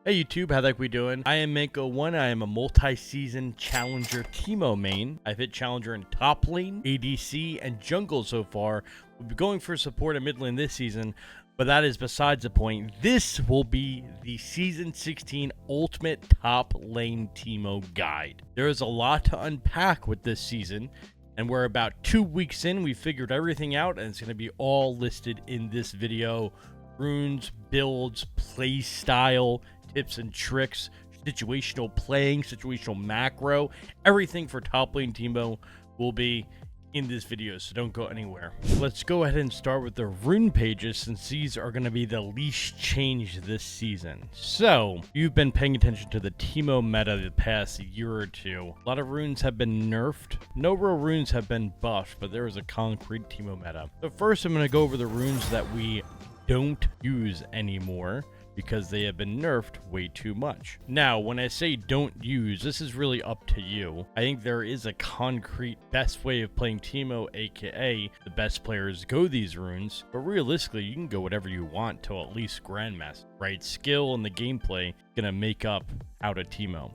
Hey YouTube, how the heck we doing? I am Manko1. I am a multi-season Challenger Teemo main. I've hit Challenger in top lane, ADC, and jungle so far. We'll be going for support in mid lane this season, but that is besides the point. This will be the Season 16 Ultimate Top Lane Teemo Guide. There is a lot to unpack with this season, and we're about 2 weeks in. We figured everything out, and it's going to be all listed in this video. Runes, builds, play style, tips and tricks, situational playing, situational macro, everything for top lane Teemo will be in this video, so don't go anywhere. Let's go ahead and start with the rune pages, since these are going to be the least changed this season. So you've been paying attention to the Teemo meta the past year or two. A lot of runes have been nerfed. No real runes have been buffed, but there is a concrete Teemo meta. So first I'm going to go over the runes that we don't use anymore, because they have been nerfed way too much. Now, when I say don't use, this is really up to you. I think there is a concrete best way of playing Teemo, aka the best players go these runes, but realistically, you can go whatever you want till at least Grandmaster, right? Skill and the gameplay gonna make up how to Teemo.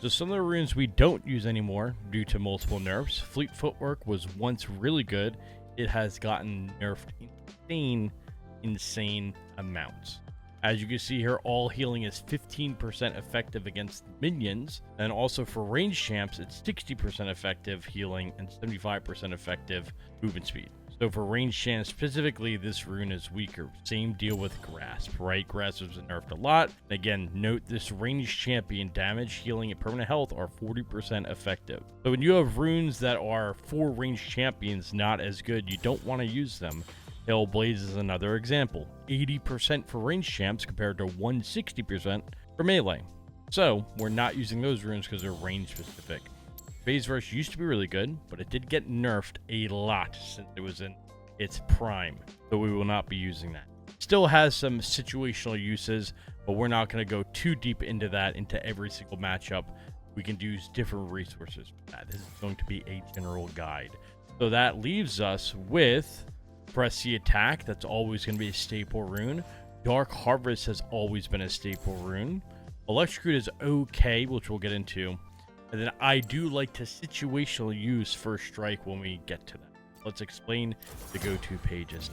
So some of the runes we don't use anymore due to multiple nerfs. Fleet Footwork was once really good. It has gotten nerfed insane amounts. As you can see here, all healing is 15% effective against minions, and also for range champs, it's 60% effective healing and 75% effective movement speed. So for range champs specifically, this rune is weaker. Same deal with Grasp, right? Grasp was nerfed a lot. Again, note this range champion damage, healing, and permanent health are 40% effective. So when you have runes that are for range champions not as good, you don't want to use them. Hellblaze is another example. 80% for range champs compared to 160% for melee. So we're not using those runes because they're range specific. Phase Rush used to be really good, but it did get nerfed a lot since it was in its prime. So we will not be using that. Still has some situational uses, but we're not going to go too deep into that, into every single matchup. We can use different resources for that. This is going to be a general guide. So that leaves us with Press the Attack. That's always going to be a staple rune. Dark Harvest has always been a staple rune. Electrocute is okay, which we'll get into. And then I do like to situational use First Strike when we get to that. Let's explain the go-to pages.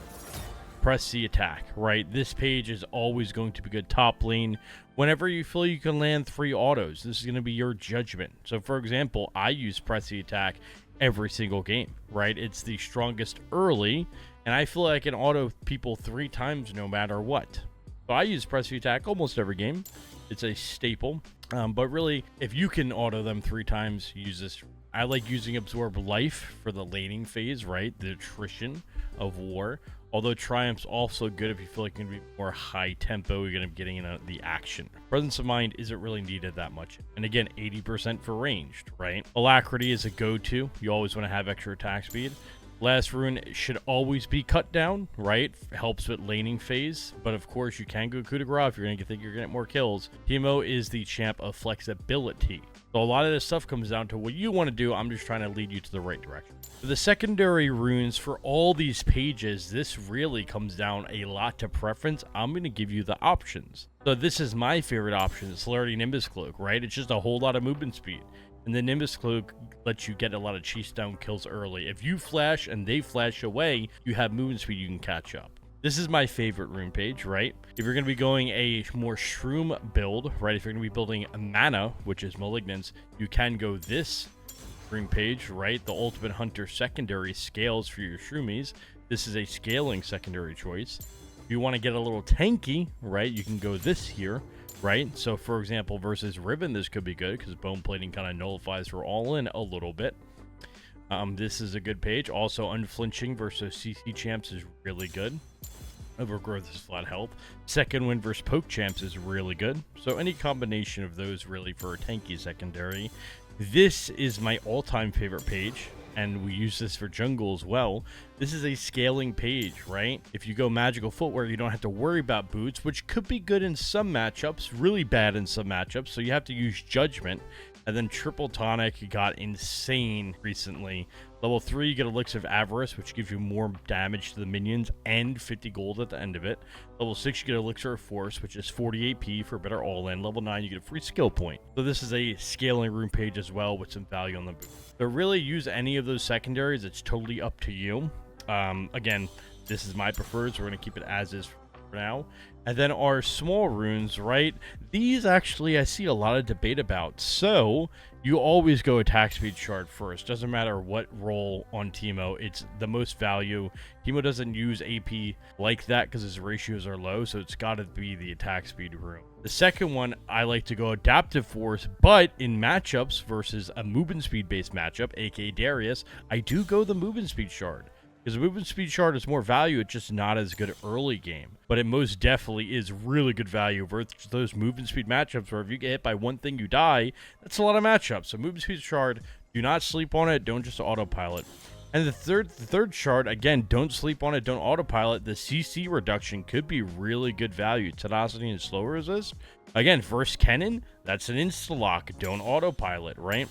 Press the Attack, right? This page is always going to be good top lane. Whenever you feel you can land 3 autos, this is going to be your judgment. So for example, I use Press the Attack every single game, right? It's the strongest early, and I feel like I can auto people 3 times no matter what. So I use Press the Attack almost every game. It's a staple. But really, if you can auto them 3 times, use this. I like using Absorb Life for the laning phase, right? The attrition of war. Although Triumph's also good if you feel like you're going to be more high tempo, you're going to be getting in the action. Presence of Mind isn't really needed that much. And again, 80% for ranged, right? Alacrity is a go-to. You always want to have extra attack speed. Last rune should always be cut down, right? Helps with laning phase, but of course you can go coup de grace if you're going to think you're going to get more kills. Teemo is the champ of flexibility. So a lot of this stuff comes down to what you want to do. I'm just trying to lead you to the right direction. For the secondary runes for all these pages, this really comes down a lot to preference. I'm going to give you the options. So this is my favorite option, Celerity Nimbus Cloak, right? It's just a whole lot of movement speed. And the Nimbus Cloak lets you get a lot of chase down kills early. If you flash and they flash away, you have movement speed you can catch up. This is my favorite rune page, right? If you're going to be going a more shroom build, right? If you're going to be building a mana, which is Malignance, you can go this rune page, right? The Ultimate Hunter secondary scales for your shroomies. This is a scaling secondary choice. If you want to get a little tanky, right? You can go this here. Right, so for example, versus Riven, this could be good because bone plating kind of nullifies for all in a little bit. This is a good page. Also, Unflinching versus CC champs is really good. Overgrowth is flat health. Second Wind versus Poke champs is really good. So any combination of those really for a tanky secondary. This is my all-time favorite page, and we use this for jungle as well. This is a scaling page, right? If you go magical footwear, you don't have to worry about boots, which could be good in some matchups, really bad in some matchups. So you have to use judgment. And then Triple Tonic got insane recently. Level 3, you get Elixir of Avarice, which gives you more damage to the minions and 50 gold at the end of it. Level 6, you get Elixir of Force, which is 40 AP for better all-in. Level 9, you get a free skill point. So this is a scaling rune page as well with some value on the boot. To really use any of those secondaries, it's totally up to you. Again, this is my preferred, so we're going to keep it as is for now. And then our small runes, right? These actually I see a lot of debate about. So you always go attack speed shard first. Doesn't matter what role on Teemo, it's the most value. Teemo doesn't use AP like that because his ratios are low, so it's got to be the attack speed rune. The second one, I like to go adaptive force, but in matchups versus a movement speed based matchup, aka Darius, I do go the movement speed shard. Because movement speed shard is more value, it's just not as good early game. But it most definitely is really good value versus those movement speed matchups where if you get hit by one thing, you die. That's a lot of matchups. So movement speed shard, do not sleep on it. Don't just autopilot. And the third shard, again, don't sleep on it. Don't autopilot. The CC reduction could be really good value. Tenacity and slow resist. Again, first cannon, that's an insta-lock. Don't autopilot, right?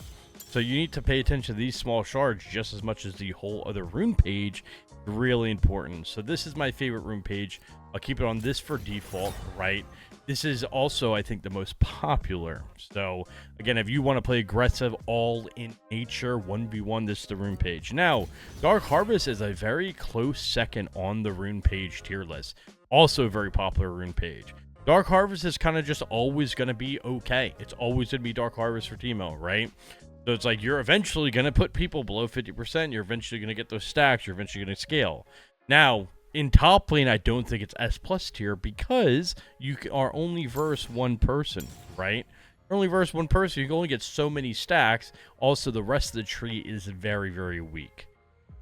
So you need to pay attention to these small shards just as much as the whole other rune page. Really important. So this is my favorite rune page. I'll keep it on this for default, right? This is also, I think, the most popular. So again, if you want to play aggressive, all in nature 1v1, this is the rune page. Now, Dark Harvest is a very close second on the rune page tier list. Also a very popular rune page. Dark Harvest is kind of just always going to be okay. It's always going to be Dark Harvest for Teemo, right? So it's like you're eventually going to put people below 50%. You're eventually going to get those stacks. You're eventually going to scale. Now, in top lane, I don't think it's S plus tier because you are only versus one person, right? You're only versus one person. You can only get so many stacks. Also, the rest of the tree is very, very weak,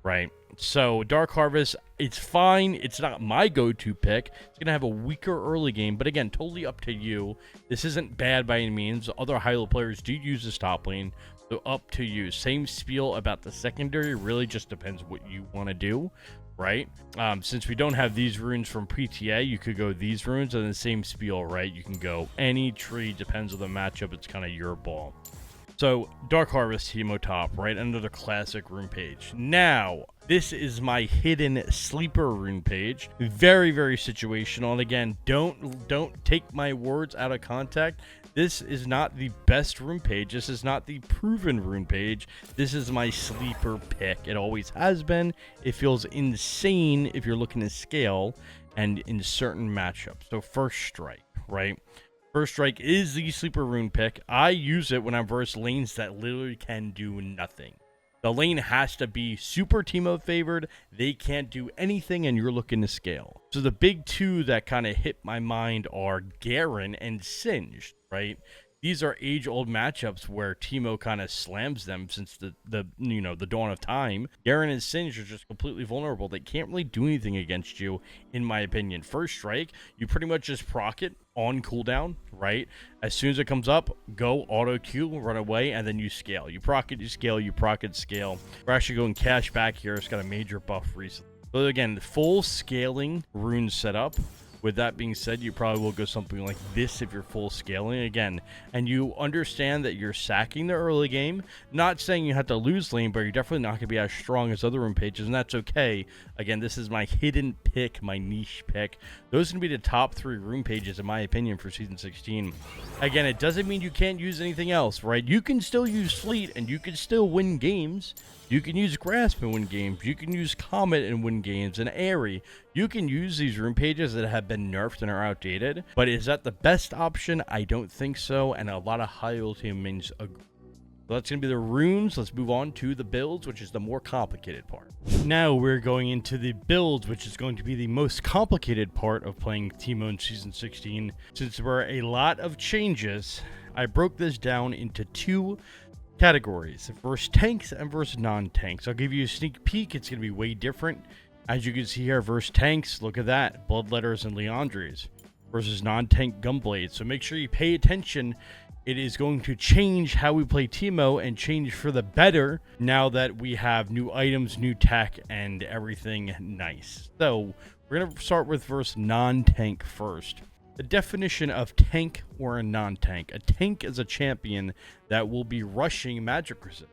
right? So Dark Harvest, it's fine. It's not my go-to pick. It's going to have a weaker early game. But again, totally up to you. This isn't bad by any means. Other high-level players do use this top lane. So up to you. Same spiel about the secondary. Really just depends what you want to do, right? Since we don't have these runes from PTA, you could go these runes and the same spiel, right? You can go any tree. Depends on the matchup. It's kind of your ball. So Dark Harvest Teemo top, right? Another classic rune page. Now, this is my hidden sleeper rune page. Very, very situational. And again, don't take my words out of context. This is not the best rune page. This is not the proven rune page. This is my sleeper pick. It always has been. It feels insane if you're looking to scale and in certain matchups. So First Strike, right? First Strike is the sleeper rune pick. I use it when I'm versus lanes that literally can do nothing. The lane has to be super Teemo favored. They can't do anything and you're looking to scale. So the big two that kind of hit my mind are Garen and Singed, right? These are age-old matchups where Teemo kind of slams them since the dawn of time. Garen and Singed are just completely vulnerable. They can't really do anything against you, in my opinion. First Strike, you pretty much just proc it on cooldown, right? As soon as it comes up, go auto Q, run away, and then you scale. You proc it, you scale, you proc it, scale. We're actually going cash back here. It's got a major buff recently. So again, full scaling rune setup. With that being said, you probably will go something like this if you're full scaling again. And you understand that you're sacking the early game. Not saying you have to lose lane, but you're definitely not going to be as strong as other rune pages, and that's okay. Again, this is my hidden pick, my niche pick. Those are going to be the top 3 rune pages, in my opinion, for Season 16. Again, it doesn't mean you can't use anything else, right? You can still use Fleet, and you can still win games. You can use Grasp and win games. You can use Comet and win games, and Airy. You can use these rune pages that have been nerfed and are outdated. But is that the best option? I don't think so, and a lot of high-level teammates agree. So that's going to be the runes. Let's move on to the builds, which is the more complicated part. Now we're going into the builds, which is going to be the most complicated part of playing Teemo in Season 16. Since there were a lot of changes, I broke this down into 2 categories versus tanks and versus non-tanks. I'll give you a sneak peek. It's going to be way different. As you can see here, versus tanks, look at that. Bloodletters and Leandries versus non-tank Gunblades. So make sure you pay attention. It is going to change how we play Teemo and change for the better now that we have new items, new tech, and everything nice. So we're going to start with versus non-tank first. The definition of tank or a non-tank. A tank is a champion that will be rushing magic resist.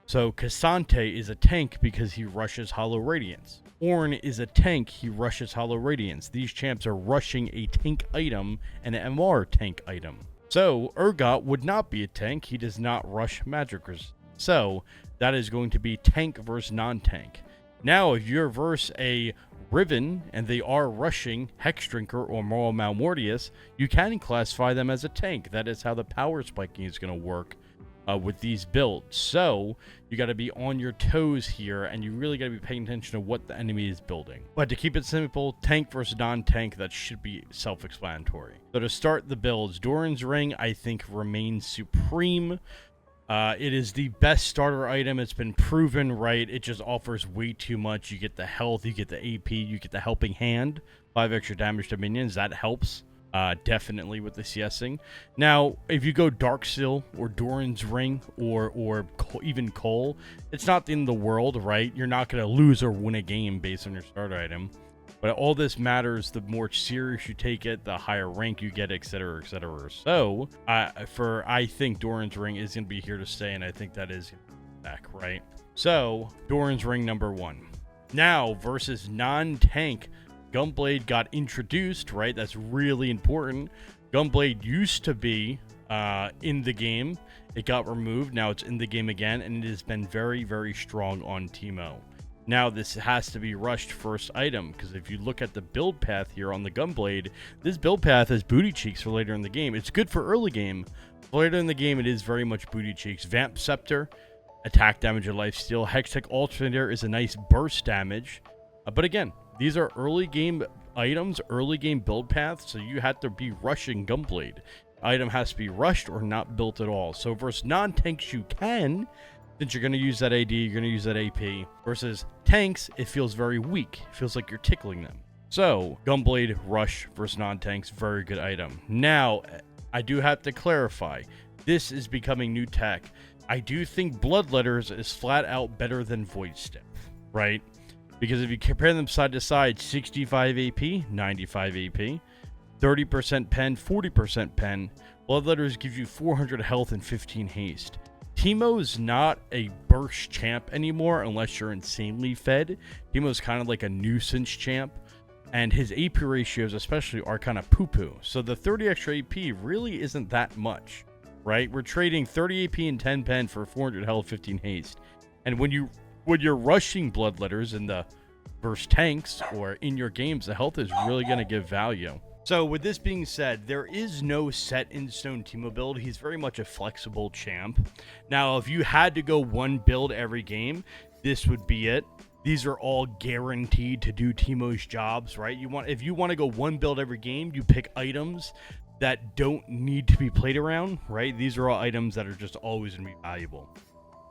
So Cassante is a tank because he rushes Hollow Radiance. Ornn is a tank, he rushes Hollow Radiance. These champs are rushing a tank item and an MR tank item. So Urgot would not be a tank, he does not rush magic resist. So that is going to be tank versus non-tank. Now if you're versus a Riven and they are rushing Hex Drinker or Moral Malmortius, you can classify them as a tank. That is how the power spiking is going to work with these builds. So you got to be on your toes here, and you really got to be paying attention to what the enemy is building. But to keep it simple, tank versus non-tank, that should be self-explanatory. So to start the builds, Doran's Ring I think remains supreme. It is the best starter item. It's been proven right. It just offers way too much. You get the health, you get the AP, you get the helping hand, 5 extra damage to minions. That helps. Definitely with the CSing. Now, if you go Darksteel or Doran's Ring or even Cole, it's not the end of the world, right? You're not going to lose or win a game based on your starter item. But all this matters, the more serious you take it, the higher rank you get, etc., etc. So, I think Doran's Ring is going to be here to stay, and I think that is back, right? So, Doran's Ring number 1. Now, versus non-tank, Gunblade got introduced, right? That's really important. Gunblade used to be in the game. It got removed. Now it's in the game again, and it has been very, very strong on Teemo. Now this has to be rushed first item, because if you look at the build path here on the Gunblade, this build path has booty cheeks for later in the game. It's good for early game. Later in the game, it is very much booty cheeks. Vamp Scepter, attack damage and lifesteal. Hextech Alternator is a nice burst damage. But again, these are early game items, early game build paths, so you have to be rushing Gunblade. Item has to be rushed or not built at all. So versus non-tanks you can, since you're going to use that AD, you're going to use that AP. Versus tanks, it feels very weak. It feels like you're tickling them. So Gunblade, rush versus non-tanks, very good item. Now, I do have to clarify, this is becoming new tech. I do think Bloodletters is flat out better than Void Staff, right? Because if you compare them side to side, 65 AP, 95 AP, 30% pen, 40% pen. Bloodletters gives you 400 health and 15 haste. Teemo's not a burst champ anymore unless you're insanely fed. Teemo's kind of like a nuisance champ. And his AP ratios especially are kind of poo-poo. So the 30 extra AP really isn't that much, right? We're trading 30 AP and 10 pen for 400 health, 15 haste. And when you're rushing Bloodletters in the versus tanks or in your games, the health is really going to give value. So with this being said, there is no set in stone Teemo build. He's very much a flexible champ. Now, if you had to go one build every game, this would be it. These are all guaranteed to do Teemo's jobs, right? If you want to go one build every game, you pick items that don't need to be played around, right? These are all items that are just always going to be valuable.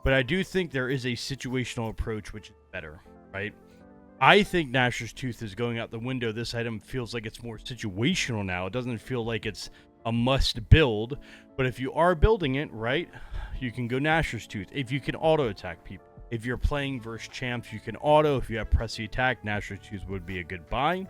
But I do think there is a situational approach which is better, right? I think Gnasher's Tooth is going out the window. This item feels like it's more situational now. It doesn't feel like it's a must build. But if you are building it, right, you can go Gnasher's Tooth. If you can auto attack people. If you're playing versus champs, you can auto. If you have pressy attack, Gnasher's Tooth would be a good buy.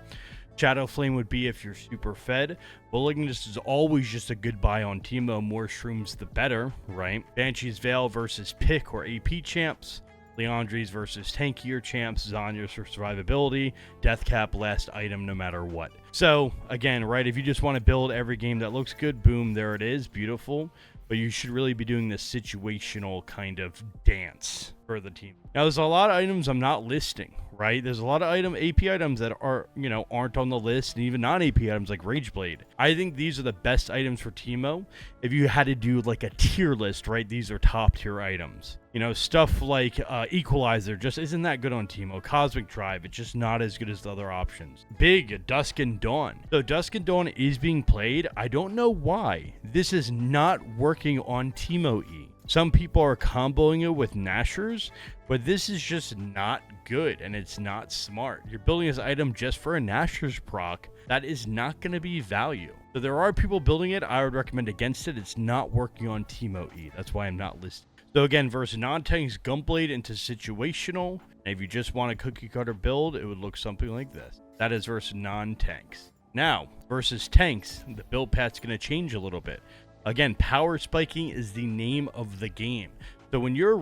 Shadow Flame would be if you're super fed. Malignus is always just a good buy on Teemo. More shrooms, the better, right? Banshee's Veil versus pick or AP champs. Leandri's versus tankier champs. Zanya's for survivability. Deathcap, last item no matter what. So, again, right, if you just want to build every game that looks good, boom, there it is. Beautiful. But you should really be doing this situational kind of dance for the team. Now, there's a lot of items I'm not listing, right? There's a lot of AP items that are, aren't on the list, and even non-AP items like Rageblade. I think these are the best items for Teemo. If you had to do like a tier list, right? These are top tier items. Stuff like Equalizer just isn't that good on Teemo. Cosmic Drive, it's just not as good as the other options. Big, Dusk and Dawn. So Dusk and Dawn is being played. I don't know why. This is not working on Teemo E. Some people are comboing it with Gnashers, but this is just not good, and it's not smart. You're building this item just for a Gnashers proc. That is not going to be value. So there are people building it. I would recommend against it. It's not working on Teemo E. That's why I'm not listing. So again, versus non-tanks, Gunblade into situational. And if you just want a cookie cutter build, it would look something like this. That is versus non-tanks. Now, versus tanks, the build path's going to change a little bit. Again, power spiking is the name of the game. So when you're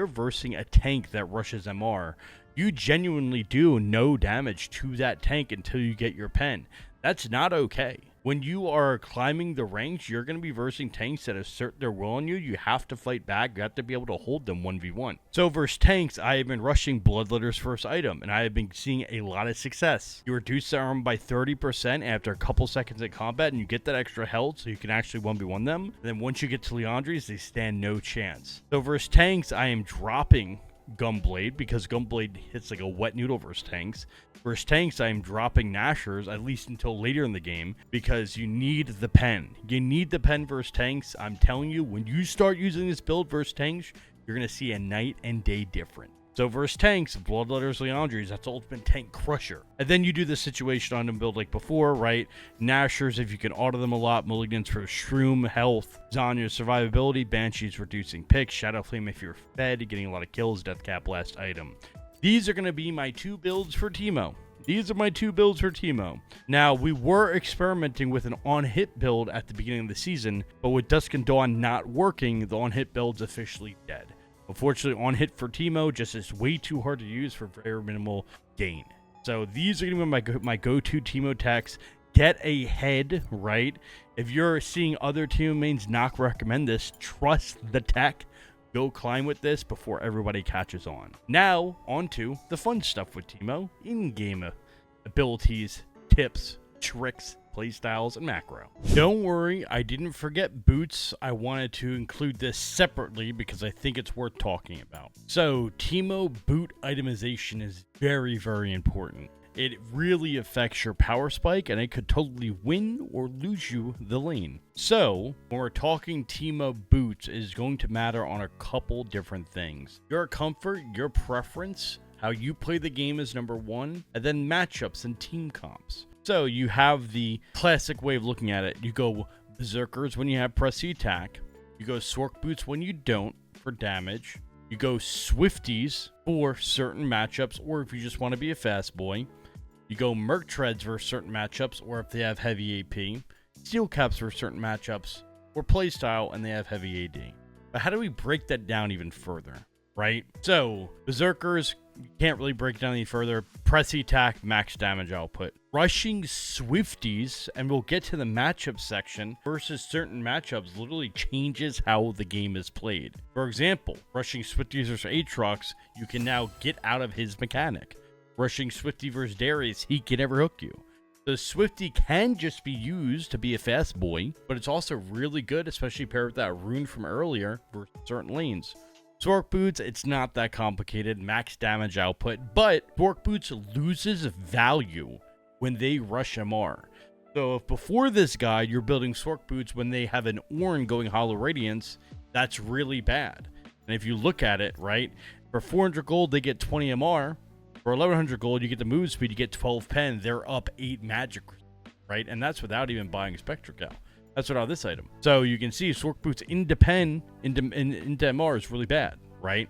versing a tank that rushes MR, you genuinely do no damage to that tank until you get your pen. That's not okay. When you are climbing the ranks, you're going to be versing tanks that assert their will on you. You have to fight back. You have to be able to hold them 1v1. So versus tanks, I have been rushing Bloodletter's first item, and I have been seeing a lot of success. You reduce their armor by 30% after a couple seconds in combat, and you get that extra health so you can actually 1v1 them. And then once you get to Leandri's, they stand no chance. So versus tanks, I am dropping Gunblade because Gunblade hits like a wet noodle versus tanks. Versus tanks, I'm dropping Nashers at least until later in the game because you need the pen. You need the pen versus tanks. I'm telling you, when you start using this build versus tanks, you're going to see a night and day difference. So versus tanks, Bloodletters, Leandries, that's ultimate tank crusher. And then you do the situation on them build like before, right? Nashers, if you can auto them a lot, Mulligans for Shroom, health, Zanya, survivability, Banshees reducing picks, Shadow Flame if you're fed, getting a lot of kills, Death Cap last item. These are going to be my two builds for Teemo. Now, we were experimenting with an on-hit build at the beginning of the season, but with Dusk and Dawn not working, the on-hit build's officially dead. Unfortunately, on hit for Teemo just is way too hard to use for very minimal gain. So these are going to be my go-to Teemo techs. Get ahead, right? If you're seeing other Teemo mains not recommend this, trust the tech. Go climb with this before everybody catches on. Now, on to the fun stuff with Teemo. In-game abilities, tips, tricks, playstyles, and macro. Don't worry, I didn't forget boots. I wanted to include this separately because I think it's worth talking about. So, Teemo boot itemization is very, very important. It really affects your power spike, and it could totally win or lose you the lane. So, when we're talking Teemo boots, is going to matter on a couple different things. Your comfort, your preference, how you play the game is number one, and then matchups and team comps. So you have the classic way of looking at it. You go Berserkers when you have Pressy Attack. You go Sork Boots when you don't for damage. You go Swifties for certain matchups, or if you just want to be a fast boy. You go Merc Treads for certain matchups, or if they have heavy AP. Steel Caps for certain matchups, or playstyle and they have heavy AD. But how do we break that down even further, right? So, Berserkers, you can't really break it down any further. Pressy Attack, max damage output. Rushing Swifties, and we'll get to the matchup section, versus certain matchups literally changes how the game is played. For example, rushing Swifties versus Aatrox, you can now get out of his mechanic. Rushing Swifty versus Darius, he can never hook you. The Swifty can just be used to be a fast boy, but it's also really good, especially paired with that rune from earlier for certain lanes. Sork Boots, it's not that complicated, max damage output, but Sork Boots loses value when they rush MR. So if before this guide you're building Sork Boots when they have an Ornn going Hollow Radiance, that's really bad. And if you look at it, right, for 400 gold they get 20 MR, for 1100 gold you get the move speed, you get 12 pen, they're up 8 magic, right? And that's without even buying Spectre Cow. That's without this item. So you can see Sork Boots into MR is really bad, right?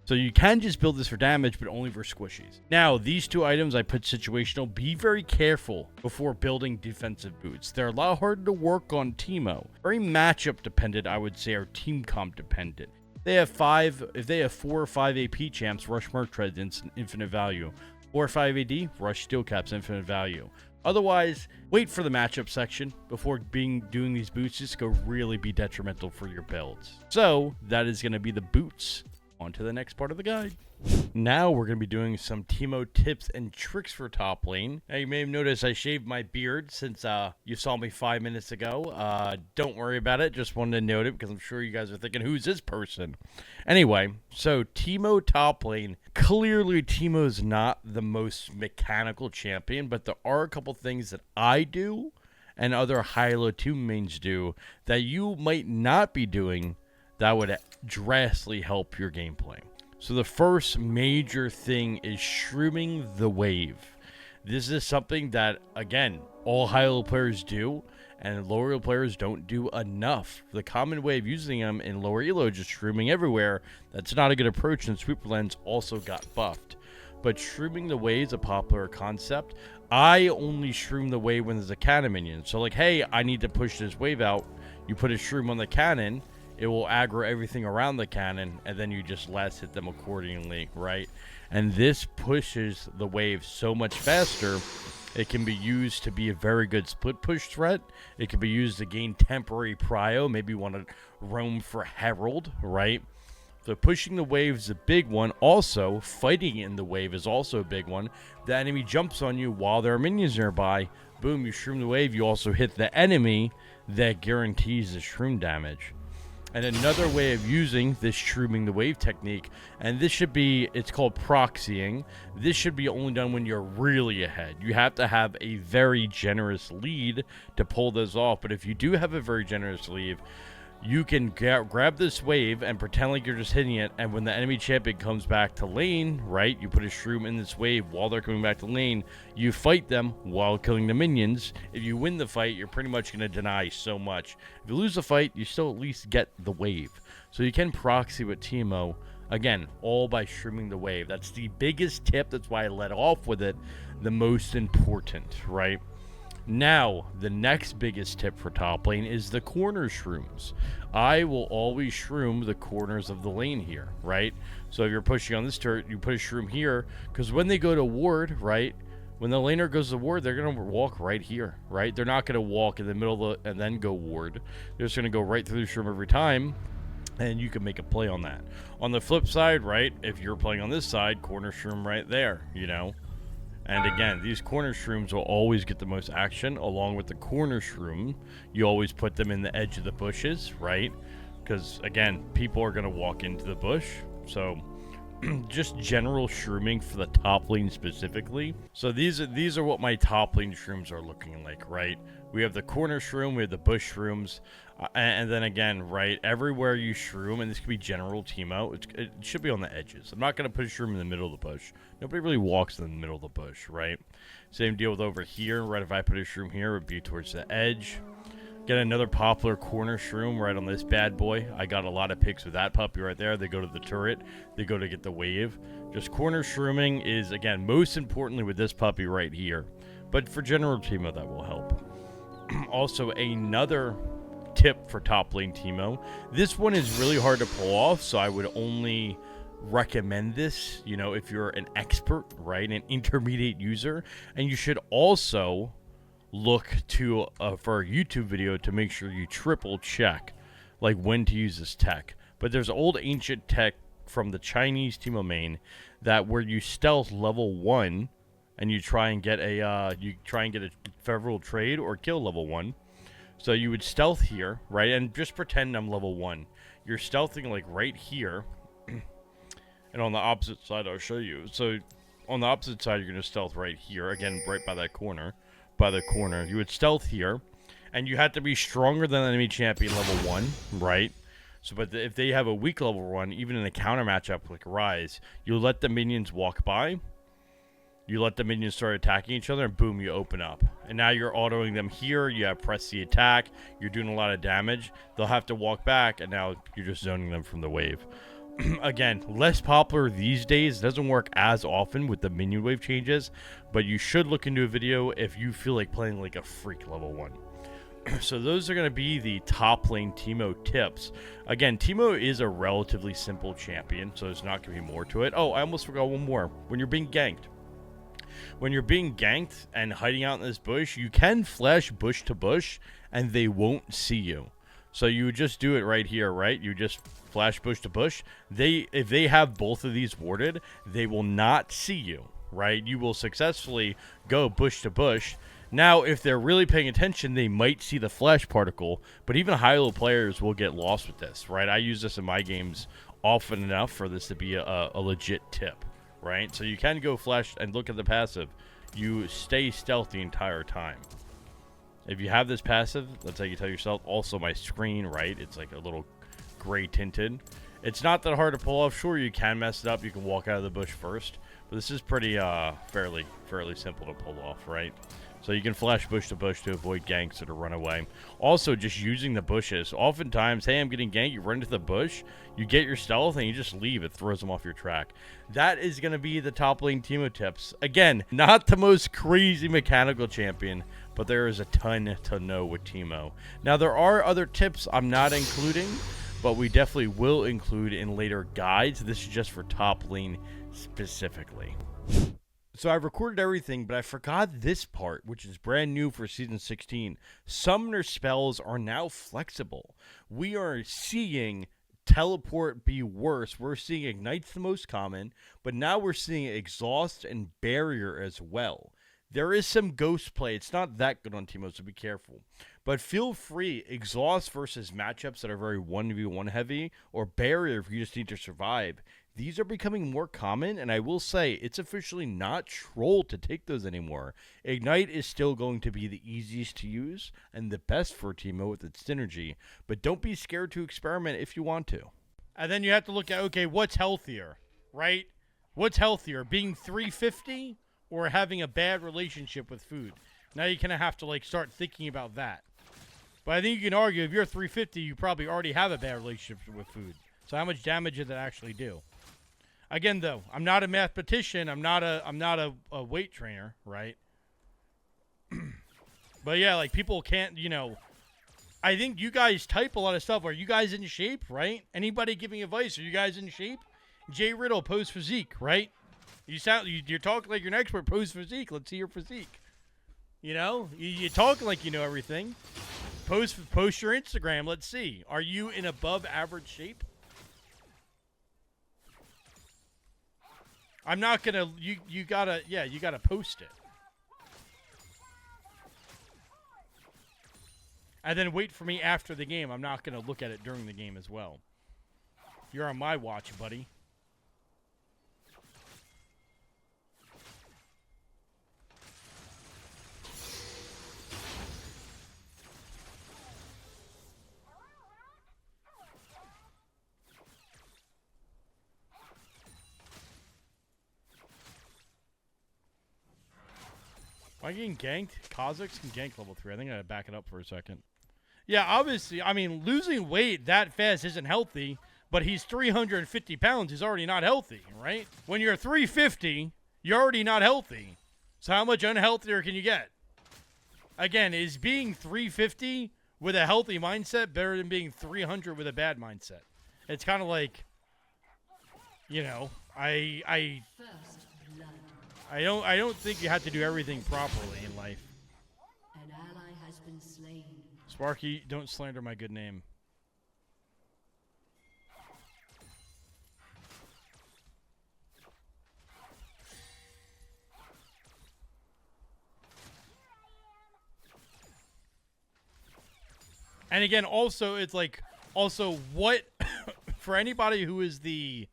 So you can just build this for damage, but only for squishies. Now, these two items I put situational. Be very careful before building defensive boots. They're a lot harder to work on Teemo. Very matchup dependent, I would say, or team comp dependent. If they have 4 or 5 AP champs, rush Merc Treads, infinite value. 4 or 5 AD, rush Steel Caps, infinite value. Otherwise, wait for the matchup section before doing these boots. Just go really be detrimental for your builds. So that is going to be the boots. On to the next part of the guide. Now we're going to be doing some Teemo tips and tricks for top lane. Now you may have noticed I shaved my beard since you saw me 5 minutes ago. Don't worry about it. Just wanted to note it because I'm sure you guys are thinking, who's this person? Anyway, so Teemo top lane. Clearly Teemo's not the most mechanical champion, but there are a couple things that I do and other high-low team mains do that you might not be doing that would drastically help your gameplay. So the first major thing is shrooming the wave. This is something that, again, all high-elo players do, and lower elo players don't do enough. The common way of using them in lower elo is just shrooming everywhere. That's not a good approach, and Sweeper Lens also got buffed. But shrooming the wave is a popular concept. I only shroom the wave when there's a cannon minion. So like, hey, I need to push this wave out. You put a shroom on the cannon, it will aggro everything around the cannon, and then you just last hit them accordingly, right? And this pushes the wave so much faster. It can be used to be a very good split push threat. It can be used to gain temporary prio. Maybe you want to roam for Herald, right? So pushing the wave is a big one. Also, fighting in the wave is also a big one. The enemy jumps on you while there are minions nearby. Boom, you shroom the wave. You also hit the enemy. That guarantees the shroom damage. And another way of using this shrooming the wave technique, and this should be, it's called proxying. This should be only done when you're really ahead. You have to have a very generous lead to pull this off. But if you do have a very generous lead, you can grab this wave and pretend like you're just hitting it, and when the enemy champion comes back to lane, right, you put a shroom in this wave while they're coming back to lane, you fight them while killing the minions. If you win the fight, you're pretty much going to deny so much. If you lose the fight, you still at least get the wave. So you can proxy with Teemo, again, all by shrooming the wave. That's the biggest tip. That's why I led off with it, the most important, right? Now, the next biggest tip for top lane is the corner shrooms. I will always shroom the corners of the lane here, right? So if you're pushing on this turret, you put a shroom here, because when they go to ward, right, when the laner goes to ward, they're going to walk right here, right? They're not going to walk in the middle of the, and then go ward. They're just going to go right through the shroom every time, and you can make a play on that. On the flip side, right, if you're playing on this side, corner shroom right there, you know? And again, these corner shrooms will always get the most action. Along with the corner shroom, you always put them in the edge of the bushes, right? Because again, people are going to walk into the bush. So just general shrooming for the top lane specifically. So these are what my top lane shrooms are looking like, right? We have the corner shroom, we have the bush shrooms, and then again, right, everywhere you shroom, and this could be general Teemo, it should be on the edges. I'm not going to put a shroom in the middle of the bush. Nobody really walks in the middle of the bush, right? Same deal with over here, right? If I put a shroom here, it would be towards the edge. Get another popular corner shroom right on this bad boy. I got a lot of picks with that puppy right there. They go to the turret. They go to get the wave. Just corner shrooming is, again, most importantly with this puppy right here. But for general Teemo, that will help. Also, another tip for top lane Teemo. This one is really hard to pull off, so I would only recommend this, you know, if you're an expert, right, an intermediate user. And you should also look to for a YouTube video to make sure you triple check like when to use this tech. But there's old ancient tech from the Chinese Teemo main that where you stealth level 1 and you try and get a favorable trade or kill level 1. So you would stealth here, right? And just pretend I'm level 1. You're stealthing like right here. And on the opposite side, I'll show you. So on the opposite side, you're going to stealth right here. Again, right by that corner. You would stealth here. And you have to be stronger than the enemy champion level 1, right? So, but if they have a weak level 1, even in a counter matchup like Rise, you let the minions walk by. You let the minions start attacking each other, and boom, you open up. And now you're autoing them here. You have press the attack. You're doing a lot of damage. They'll have to walk back, and now you're just zoning them from the wave. Again, less popular these days. It doesn't work as often with the minion wave changes, but you should look into a video if you feel like playing like a freak level 1. So those are going to be the top lane Teemo tips. Again, Teemo is a relatively simple champion, so there's not going to be more to it. Oh, I almost forgot one more. When you're being ganked. When you're being ganked and hiding out in this bush, you can flash bush to bush, and they won't see you. So you would just do it right here, right? You just flash bush to bush. If they have both of these warded, they will not see you, right? You will successfully go bush to bush. Now, if they're really paying attention, they might see the flash particle, but even high-level players will get lost with this, right? I use this in my games often enough for this to be a legit tip, right? So you can go flash and look at the passive. You stay stealth the entire time. If you have this passive, that's how you tell yourself. Also, my screen, right? It's like a little gray tinted. It's not that hard to pull off. Sure, you can mess it up. You can walk out of the bush first. But this is pretty fairly simple to pull off, right? So you can flash bush to avoid ganks or to run away. Also, just using the bushes. Oftentimes, hey, I'm getting ganked. You run into the bush, you get your stealth, and you just leave. It throws them off your track. That is going to be the top lane Teemo tips. Again, not the most crazy mechanical champion, but there is a ton to know with Teemo. Now, there are other tips I'm not including, but we definitely will include in later guides. This is just for top lane specifically. So I've recorded everything, but I forgot this part, which is brand new for Season 16. Summoner spells are now flexible. We are seeing Teleport be worse. We're seeing Ignite's the most common, but now we're seeing Exhaust and Barrier as well. There is some Ghost play. It's not that good on Teemo, so be careful. But feel free, Exhaust versus matchups that are very 1v1 heavy, or Barrier if you just need to survive. These are becoming more common, and I will say it's officially not troll to take those anymore. Ignite is still going to be the easiest to use and the best for Teemo with its synergy, but don't be scared to experiment if you want to. And then you have to look at, okay, what's healthier, right? What's healthier, being 350 or having a bad relationship with food? Now you kind of have to like start thinking about that. But I think you can argue if you're 350, you probably already have a bad relationship with food. So how much damage did that actually do? Again, though, I'm not a mathematician. I'm not a weight trainer, right? But yeah, like people can't, you know. I think you guys type a lot of stuff. Are you guys in shape, right? Anybody giving advice? Are you guys in shape? Jay Riddle, pose physique, right? You're talking like you're an expert. Pose physique. Let's see your physique. You know, you talking like you know everything. Post your Instagram. Let's see. Are you in above average shape? I'm not gonna. You gotta post it, and then wait for me after the game. I'm not gonna look at it during the game as well. You're on my watch, buddy. Am I getting ganked? Kazakhs can gank level 3. I think I gotta back it up for a second. Yeah, obviously, I mean, losing weight that fast isn't healthy, but he's 350 pounds. He's already not healthy, right? When you're 350, you're already not healthy. So how much unhealthier can you get? Again, is being 350 with a healthy mindset better than being 300 with a bad mindset? It's kind of like, you know, I don't think you have to do everything properly in life. An ally has been slain. Sparky, don't slander my good name. And again, also, it's like, also, what, for anybody who is the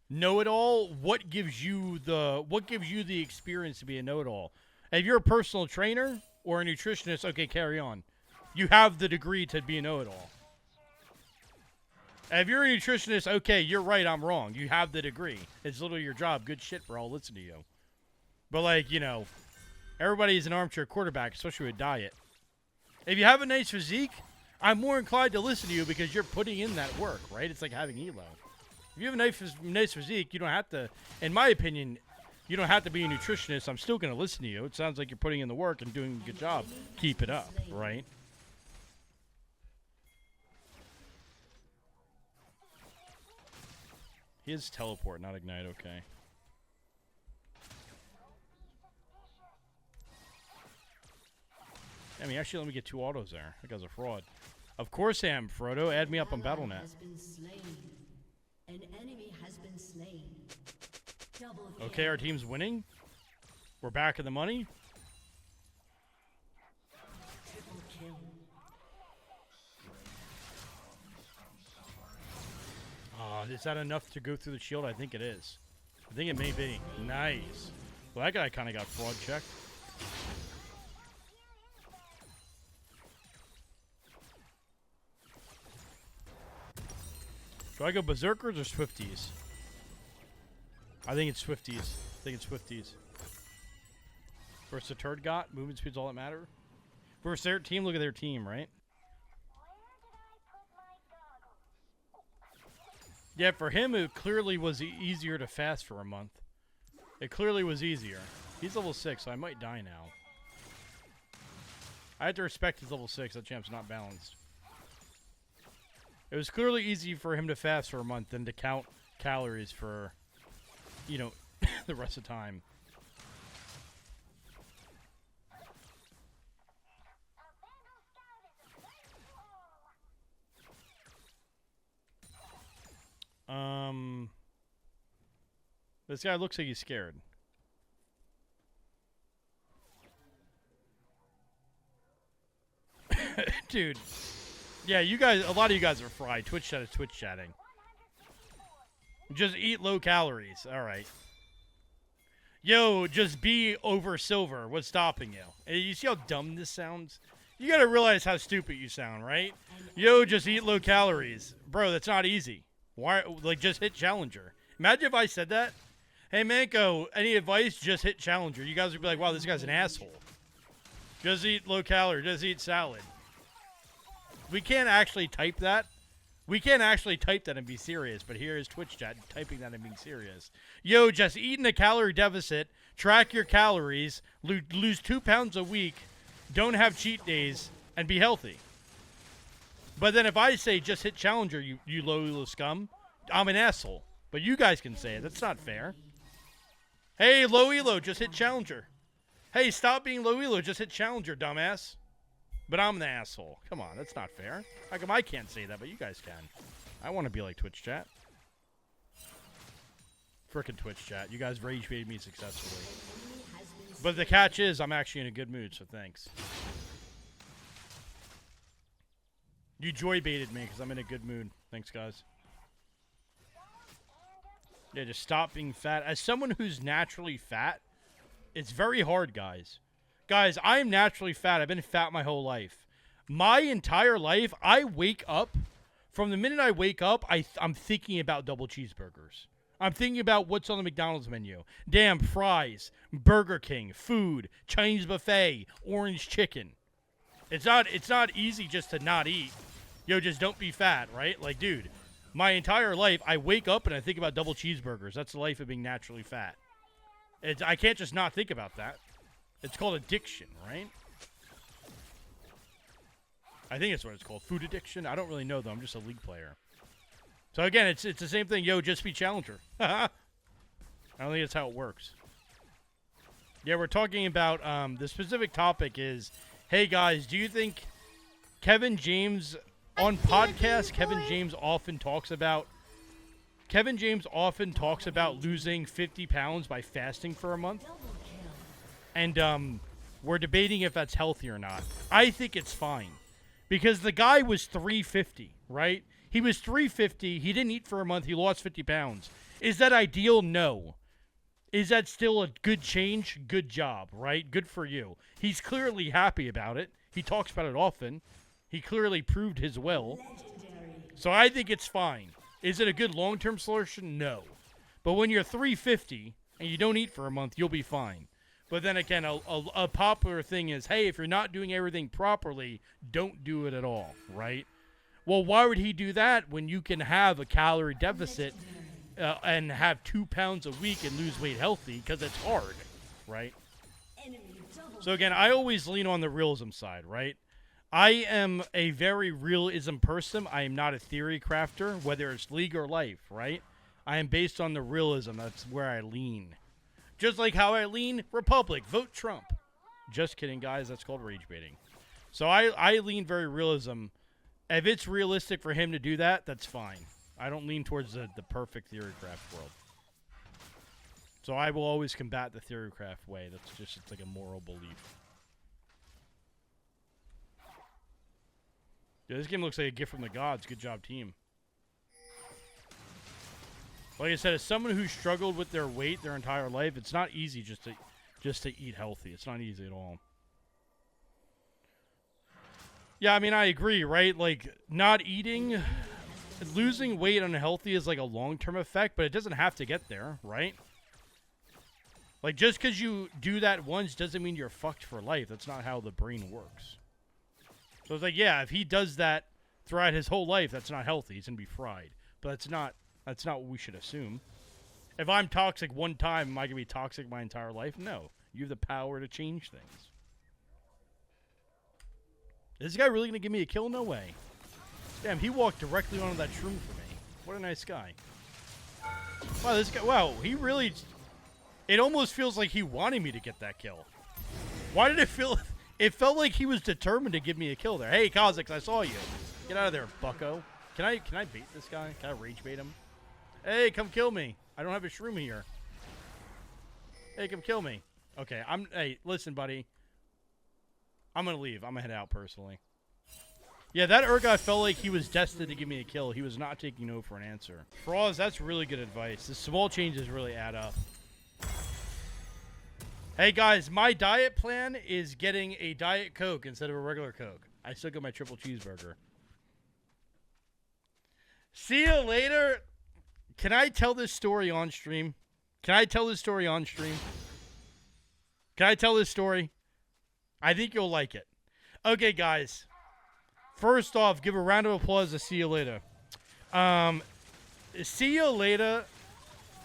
know-it-all, what gives you the experience to be a know-it-all? If you're a personal trainer or a nutritionist, okay, carry on. You have the degree to be a know-it-all. If you're a nutritionist, okay, you're right, I'm wrong. You have the degree. It's literally your job. Good shit, bro. I'll listen to you. But, like, you know, everybody's an armchair quarterback, especially with diet. If you have a nice physique, I'm more inclined to listen to you because you're putting in that work, right? It's like having Elo. If you have a nice physique, you don't have to, in my opinion, you don't have to be a nutritionist. I'm still going to listen to you. It sounds like you're putting in the work and doing a good job. Keep it up, right? He is teleport, not ignite, okay. I mean, actually, let me get 2 autos there. That guy's a fraud. Of course I am, Frodo. Add me up on Battle.net. An enemy has been slain. Okay, our team's winning. We're back in the money. Triple kill. Is that enough to go through the shield? I think it is. I think it may be. Nice. Well, that guy kind of got fraud checked. Do I go Berserkers or Swifties? I think it's Swifties. Versus the turd got. Movement speed's all that matter. Versus their team, look at their team, right? Yeah, for him, it clearly was easier to fast for a month. It clearly was easier. He's level 6, so I might die now. I have to respect his level 6. That champ's not balanced. It was clearly easy for him to fast for a month than to count calories for, you know, the rest of the time. This guy looks like he's scared. Dude. Yeah, you guys, a lot of you guys are fried. Twitch chat is Twitch chatting. Just eat low calories. All right. Yo, just be over silver. What's stopping you? Hey, you see how dumb this sounds? You gotta realize how stupid you sound, right? Yo, just eat low calories. Bro, that's not easy. Why? Like, just hit Challenger. Imagine if I said that. Hey, Manko, any advice? Just hit Challenger. You guys would be like, wow, this guy's an asshole. Just eat low calorie. Just eat salad. We can't actually type that. We can't actually type that and be serious, but here is Twitch chat typing that and being serious. Yo, just eat in a calorie deficit, track your calories, lose 2 pounds a week, don't have cheat days, and be healthy. But then if I say just hit Challenger, you low scum, I'm an asshole. But you guys can say it. That's not fair. Hey, low elo, just hit Challenger. Hey, stop being low elo, just hit Challenger, dumbass. But I'm the asshole. Come on, that's not fair. How come I can't say that, but you guys can? I want to be like Twitch chat. Frickin' Twitch chat. You guys rage baited me successfully. But the catch is, I'm actually in a good mood, so thanks. You joy baited me because I'm in a good mood. Thanks, guys. Yeah, just stop being fat. As someone who's naturally fat, it's very hard, guys. Guys, I'm naturally fat. I've been fat my whole life. My entire life, I wake up. From the minute I wake up, I'm thinking about double cheeseburgers. I'm thinking about what's on the McDonald's menu. Damn, fries, Burger King, food, Chinese buffet, orange chicken. It's not easy just to not eat. Yo, just don't be fat, right? Like, dude, my entire life, I wake up and I think about double cheeseburgers. That's the life of being naturally fat. I can't just not think about that. It's called addiction, right? I think it's what it's called. Food addiction? I don't really know, though. I'm just a League player. So, again, it's the same thing. Yo, just be Challenger. I don't think that's how it works. Yeah, we're talking about, the specific topic is, hey, guys, do you think Kevin James, on podcasts, Kevin James often talks about losing 50 pounds by fasting for a month? And we're debating if that's healthy or not. I think it's fine. Because the guy was 350, right? He was 350. He didn't eat for a month. He lost 50 pounds. Is that ideal? No. Is that still a good change? Good job, right? Good for you. He's clearly happy about it. He talks about it often. He clearly proved his will. So I think it's fine. Is it a good long-term solution? No. But when you're 350 and you don't eat for a month, you'll be fine. But then again, a popular thing is, hey, if you're not doing everything properly, don't do it at all, right? Well, why would he do that when you can have a calorie deficit and have 2 pounds a week and lose weight healthy? Because it's hard, right? So again, I always lean on the realism side, right? I am a very realism person. I am not a theory crafter, whether it's League or life, right? I am based on the realism. That's where I lean. Just like how I lean Republic, vote Trump. Just kidding, guys. That's called rage baiting. So I lean very realism. If it's realistic for him to do that, that's fine. I don't lean towards the perfect theory craft world. So I will always combat the theory craft way. That's just, it's like a moral belief. Yeah, this game looks like a gift from the gods. Good job, team. Like I said, as someone who struggled with their weight their entire life, it's not easy just to eat healthy. It's not easy at all. Yeah, I mean, I agree, right? Like, not eating, losing weight unhealthy is like a long-term effect, but it doesn't have to get there, right? Like, just because you do that once doesn't mean you're fucked for life. That's not how the brain works. So it's like, yeah, if he does that throughout his whole life, that's not healthy. He's gonna be fried. But that's not what we should assume. If I'm toxic one time, am I gonna be toxic my entire life? No. You have the power to change things. Is this guy really gonna give me a kill? No way. Damn, he walked directly onto that shroom for me. What a nice guy. Wow, this guy. Wow, he really. It almost feels like he wanted me to get that kill. Why did it feel? It felt like he was determined to give me a kill there. Hey, Kha'Zix, I saw you. Get out of there, bucko. Can I bait this guy? Can I rage bait him? Hey, come kill me. I don't have a shroom here. Hey, come kill me. Okay, hey, listen, buddy. I'm gonna leave. I'm gonna head out personally. Yeah, that Urgot felt like he was destined to give me a kill. He was not taking no for an answer. Froz, that's really good advice. The small changes really add up. Hey guys, my diet plan is getting a Diet Coke instead of a regular Coke. I still get my triple cheeseburger. See you later. Can I tell this story on stream? Can I tell this story on stream? Can I tell this story? I think you'll like it. Okay, guys. First off, give a round of applause to See You Later. See You Later,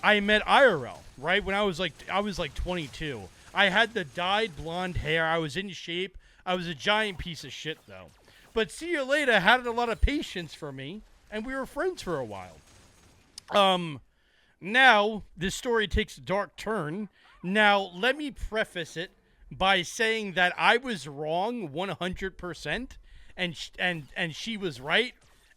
I met IRL, right? When I was like 22. I had the dyed blonde hair. I was in shape. I was a giant piece of shit, though. But See You Later had a lot of patience for me, and we were friends for a while. Now, this story takes a dark turn. Now, let me preface it by saying that I was wrong 100%, and she was right,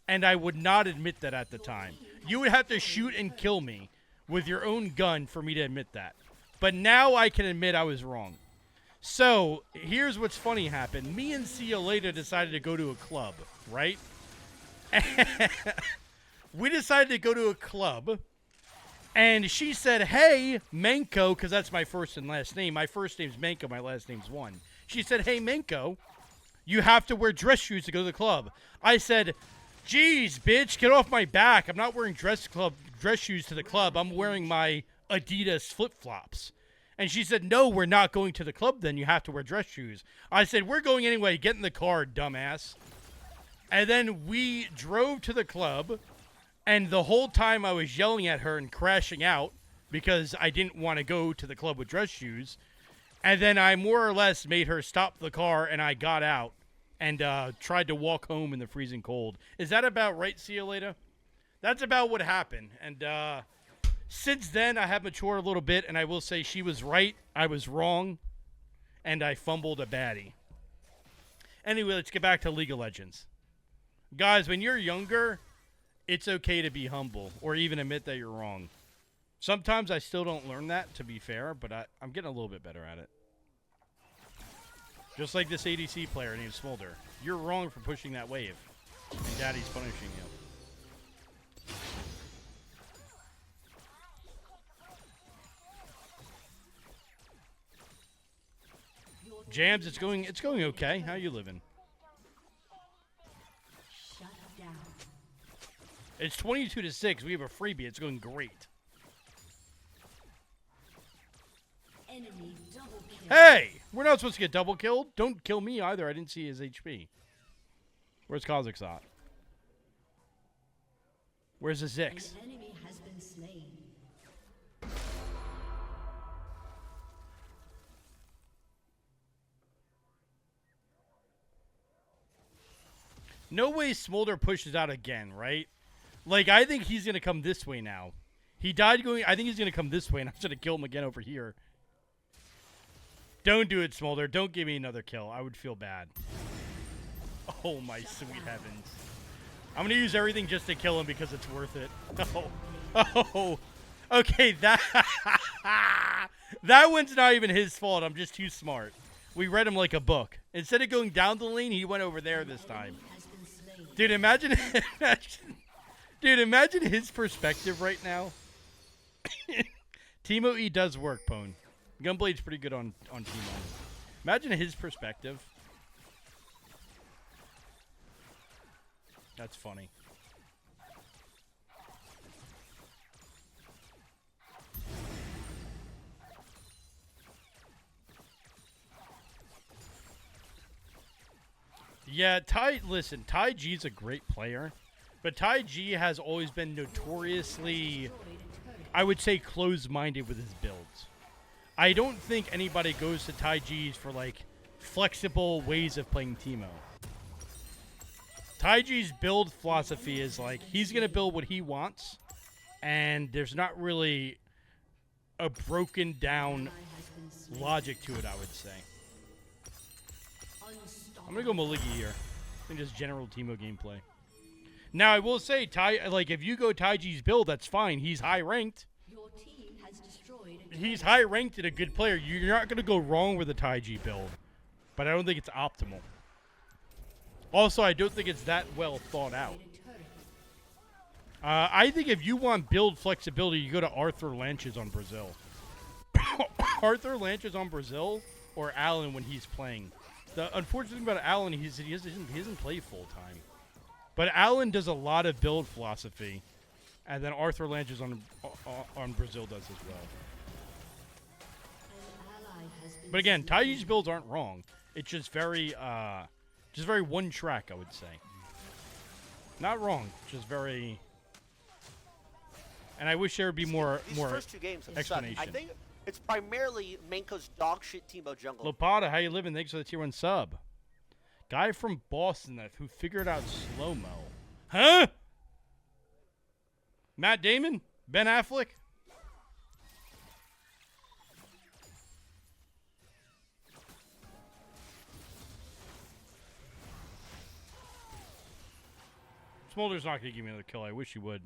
and I would not admit that at the time. You would have to shoot and kill me with your own gun for me to admit that. But now I can admit I was wrong. So, here's what's funny happened. Me and See You Later decided to go to a club, right? We decided to go to a club, and she said, hey, Menko, because that's my first and last name. My first name's Menko, my last name's One. She said, hey, Menko, you have to wear dress shoes to go to the club. I said, geez, bitch, get off my back. I'm not wearing dress shoes to the club. I'm wearing my Adidas flip-flops. And she said, no, we're not going to the club then. You have to wear dress shoes. I said, we're going anyway. Get in the car, dumbass. And then we drove to the club, and the whole time I was yelling at her and crashing out because I didn't want to go to the club with dress shoes. And then I more or less made her stop the car, and I got out and tried to walk home in the freezing cold. Is that about right, See You Later? That's about what happened. And since then, I have matured a little bit, and I will say she was right, I was wrong, and I fumbled a baddie. Anyway, let's get back to League of Legends. Guys, when you're younger, it's okay to be humble or even admit that you're wrong. Sometimes I still don't learn that, to be fair, but I'm getting a little bit better at it. Just like this ADC player named Smolder. You're wrong for pushing that wave, and Daddy's punishing you. Jams, it's going okay. How you living? Shut down. It's 22-6. We have a freebie. It's going great. Enemy double kill. Hey! We're not supposed to get double killed. Don't kill me either. I didn't see his HP. Where's Kha'Zix at? Where's the Zix? An enemy has been slain. No way Smolder pushes out again, right? Like, I think he's going to come this way now. He died going... I think he's going to come this way, and I'm going to kill him again over here. Don't do it, Smolder. Don't give me another kill. I would feel bad. Oh, my sweet heavens. I'm going to use everything just to kill him because it's worth it. Oh. Okay, that... that one's not even his fault. I'm just too smart. We read him like a book. Instead of going down the lane, he went over there this time. Dude, imagine his perspective right now. Teemo E does work, Pone. Gunblade's pretty good on Teemo. Imagine his perspective. That's funny. Yeah, listen, Tai G's a great player, but Tai G has always been notoriously, I would say, closed-minded with his builds. I don't think anybody goes to Tai G's for, like, flexible ways of playing Teemo. Tai G's build philosophy is, like, he's going to build what he wants, and there's not really a broken-down logic to it, I would say. I'm going to go Maligi here. I think just general Teemo gameplay. Now, I will say, if you go Tai G's build, that's fine. He's high-ranked. Your team has destroyed He's high-ranked and a good player. You're not going to go wrong with a Tai G build. But I don't think it's optimal. Also, I don't think it's that well thought out. I think if you want build flexibility, you go to Arthur Lanches on Brazil. Arthur Lanches on Brazil or Allen when he's playing. The unfortunate thing about Allen, he doesn't play full-time. But Allen does a lot of build philosophy. And then Arthur Lanches on Brazil does as well. But again, Taiji's builds aren't wrong. It's just very one track, I would say. Not wrong, just very. And I wish there would be more First two games have explanation. sucked. I think it's primarily Manko's dog shit Teemo jungle. Lopata, how you living? Thanks for the tier 1 sub. Guy from Boston who figured out slow-mo. Huh? Matt Damon? Ben Affleck? Smolder's not going to give me another kill. I wish he would.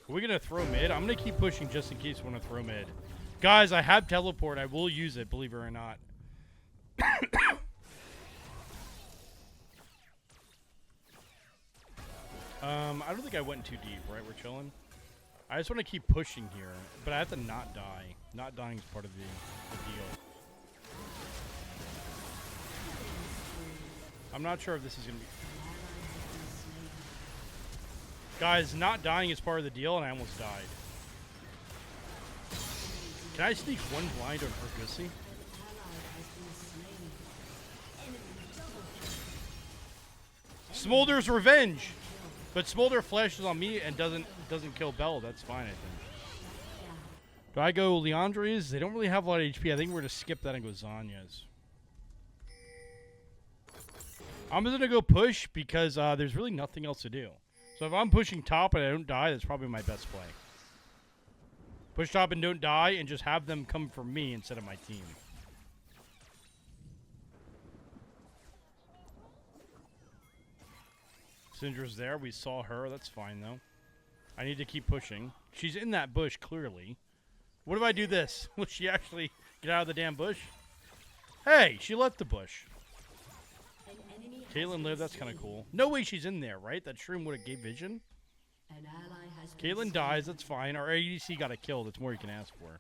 Are we going to throw mid? I'm going to keep pushing just in case we want to throw mid. Guys, I have teleport. I will use it, believe it or not. I don't think I went too deep, right? We're chilling. I just want to keep pushing here, but I have to not die. Not dying is part of the deal. I'm not sure if this is going to be... Guys, not dying is part of the deal, and I almost died. Can I sneak one blind on Urgusi? Smolder's revenge! But Smolder flashes on me and doesn't kill Bell. That's fine, I think. Do I go Leandre's? They don't really have a lot of HP. I think we're going to skip that and go Zanya's. I'm just going to go push because there's really nothing else to do. So if I'm pushing top and I don't die, that's probably my best play. Push top and don't die and just have them come for me instead of my team. Syndra's there. We saw her. That's fine, though. I need to keep pushing. She's in that bush, clearly. What if I do this? Will she actually get out of the damn bush? Hey, she left the bush. Caitlyn lived. That's kind of cool. No way she's in there, right? That shroom would have gave vision. Caitlyn dies. That's fine. Our ADC got a kill. That's more you can ask for.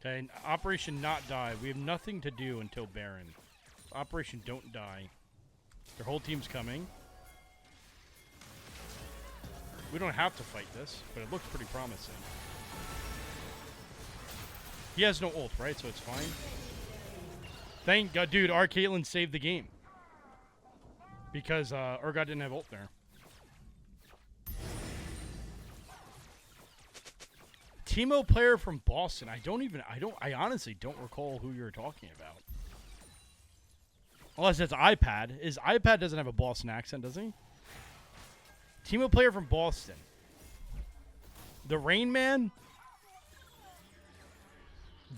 Okay, Operation Not Die. We have nothing to do until Baron. Operation Don't Die. Their whole team's coming. We don't have to fight this, but it looks pretty promising. He has no ult, right? So it's fine. Thank God. Dude, our Caitlyn saved the game. Because Urgot didn't have ult there. Teemo player from Boston. I honestly don't recall who you're talking about. Unless it's iPad. iPad doesn't have a Boston accent, does he? Teemo player from Boston. The Rain Man?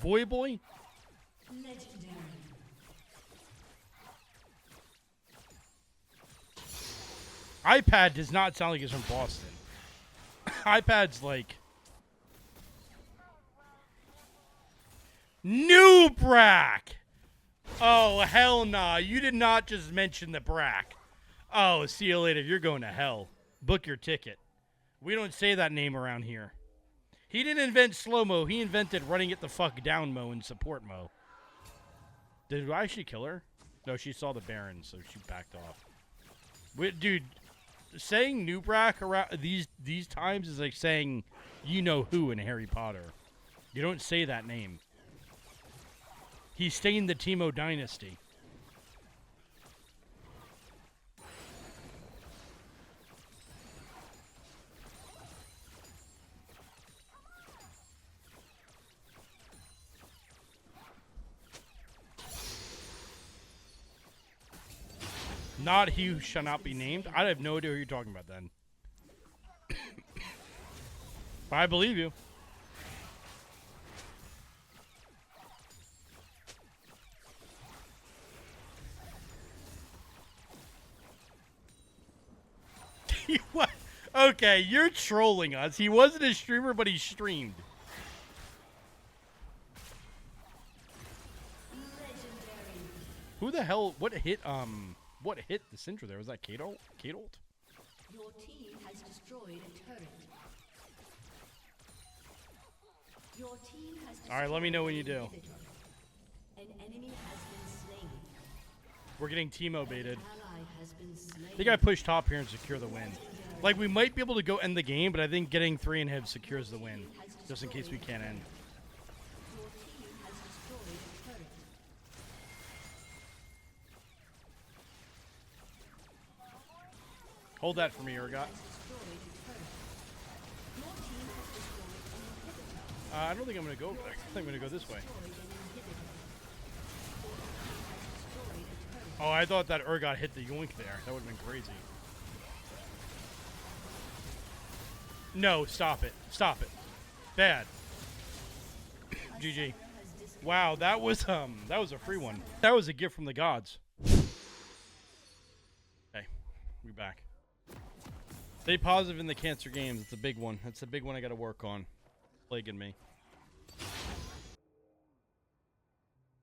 Voyboy? legendary. iPad does not sound like it's from Boston. iPad's like... New Brack! Oh, hell nah. You did not just mention the Brack. Oh, see you later. You're going to hell. Book your ticket. We don't say that name around here. He didn't invent slow-mo. He invented running it the fuck down mo and support mo. Did I actually kill her? No, she saw the Baron, so she backed off. Dude, saying New Brack around these times is like saying you know who in Harry Potter. You don't say that name. He stained the Teemo dynasty. Not he who shall not be named. I have no idea who you're talking about then. But I believe you. What? Okay, you're trolling us. He wasn't a streamer, but he streamed. Who the hell? What hit the Syndra there? Was that Kato? Your team has destroyed a turret. Your team has All right, let me know when you do. An enemy has been slain. We're getting Teemo baited. Ally has been slain. I think I push top here and secure the win. Like, we might be able to go end the game, but I think getting 3 inhibs secures the win. Just in case we can't end. Your team has destroyed a turret. Hold that for me, Urgot. Destroyed a turret. Your team has destroyed an inhibitor. I don't think I'm going to go over there. I think I'm going to go this way. Destroyed an inhibitor. Destroyed a turret. Oh, I thought that Urgot hit the yoink there. That would have been crazy. No, stop it. Stop it. Bad. GG. Wow, that was a free one. That was a gift from the gods. Okay, we back. Stay positive in the cancer games. It's a big one. That's a big one I got to work on. Plaguing me.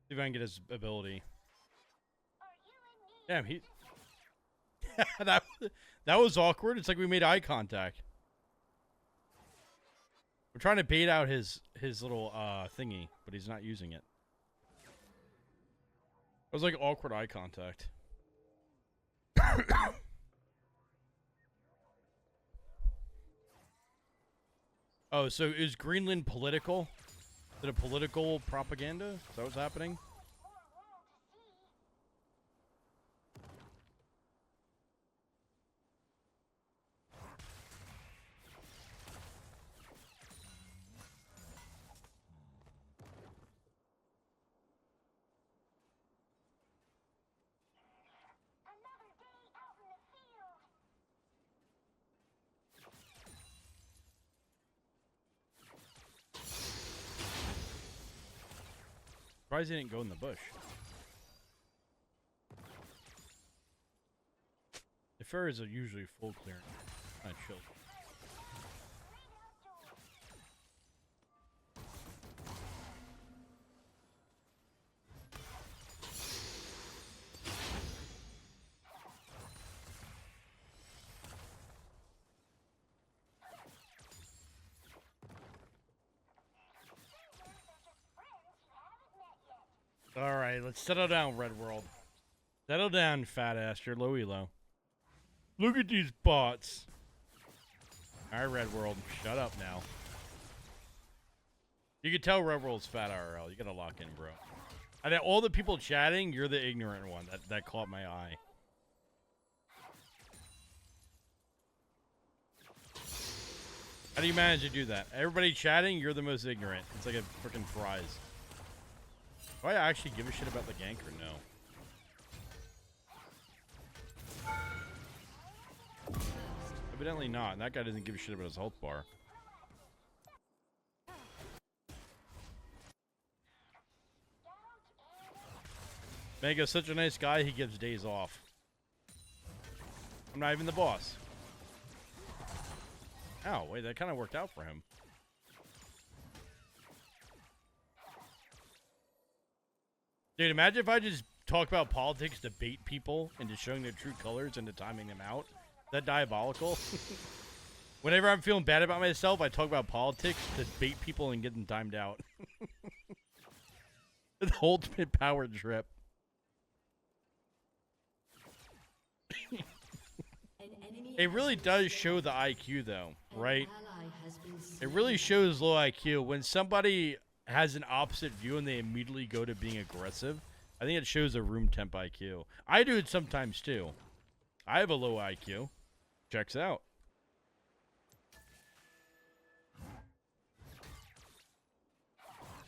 See if I can get his ability. Damn, he. that was awkward. It's like we made eye contact. We're trying to bait out his little thingy, but he's not using it. It was like awkward eye contact. Oh, so is Greenland political? Is it a political propaganda? Is that what's happening? Surprised he didn't go in the bush. The fairies are usually full clearance. Not chill. Alright, let's settle down, Red World. Settle down, fat ass. You're low elo. Look at these bots. Alright, Red World. Shut up now. You can tell Red World's fat IRL. You gotta lock in, bro. And all the people chatting, you're the ignorant one. That caught my eye. How do you manage to do that? Everybody chatting, you're the most ignorant. It's like a freaking prize. Do I actually give a shit about the gank or no? Evidently not. And that guy doesn't give a shit about his health bar. Mega's such a nice guy, he gives days off. I'm not even the boss. Oh, wait, that kind of worked out for him. Dude, imagine if I just talk about politics to bait people into showing their true colors and to timing them out. Is that diabolical? Whenever I'm feeling bad about myself, I talk about politics to bait people and get them timed out. The ultimate power trip. It really does show the IQ, though, right? It really shows low IQ. When somebody has an opposite view and they immediately go to being aggressive, I think it shows a room temp IQ. I do it sometimes too. I have a low IQ. Checks out.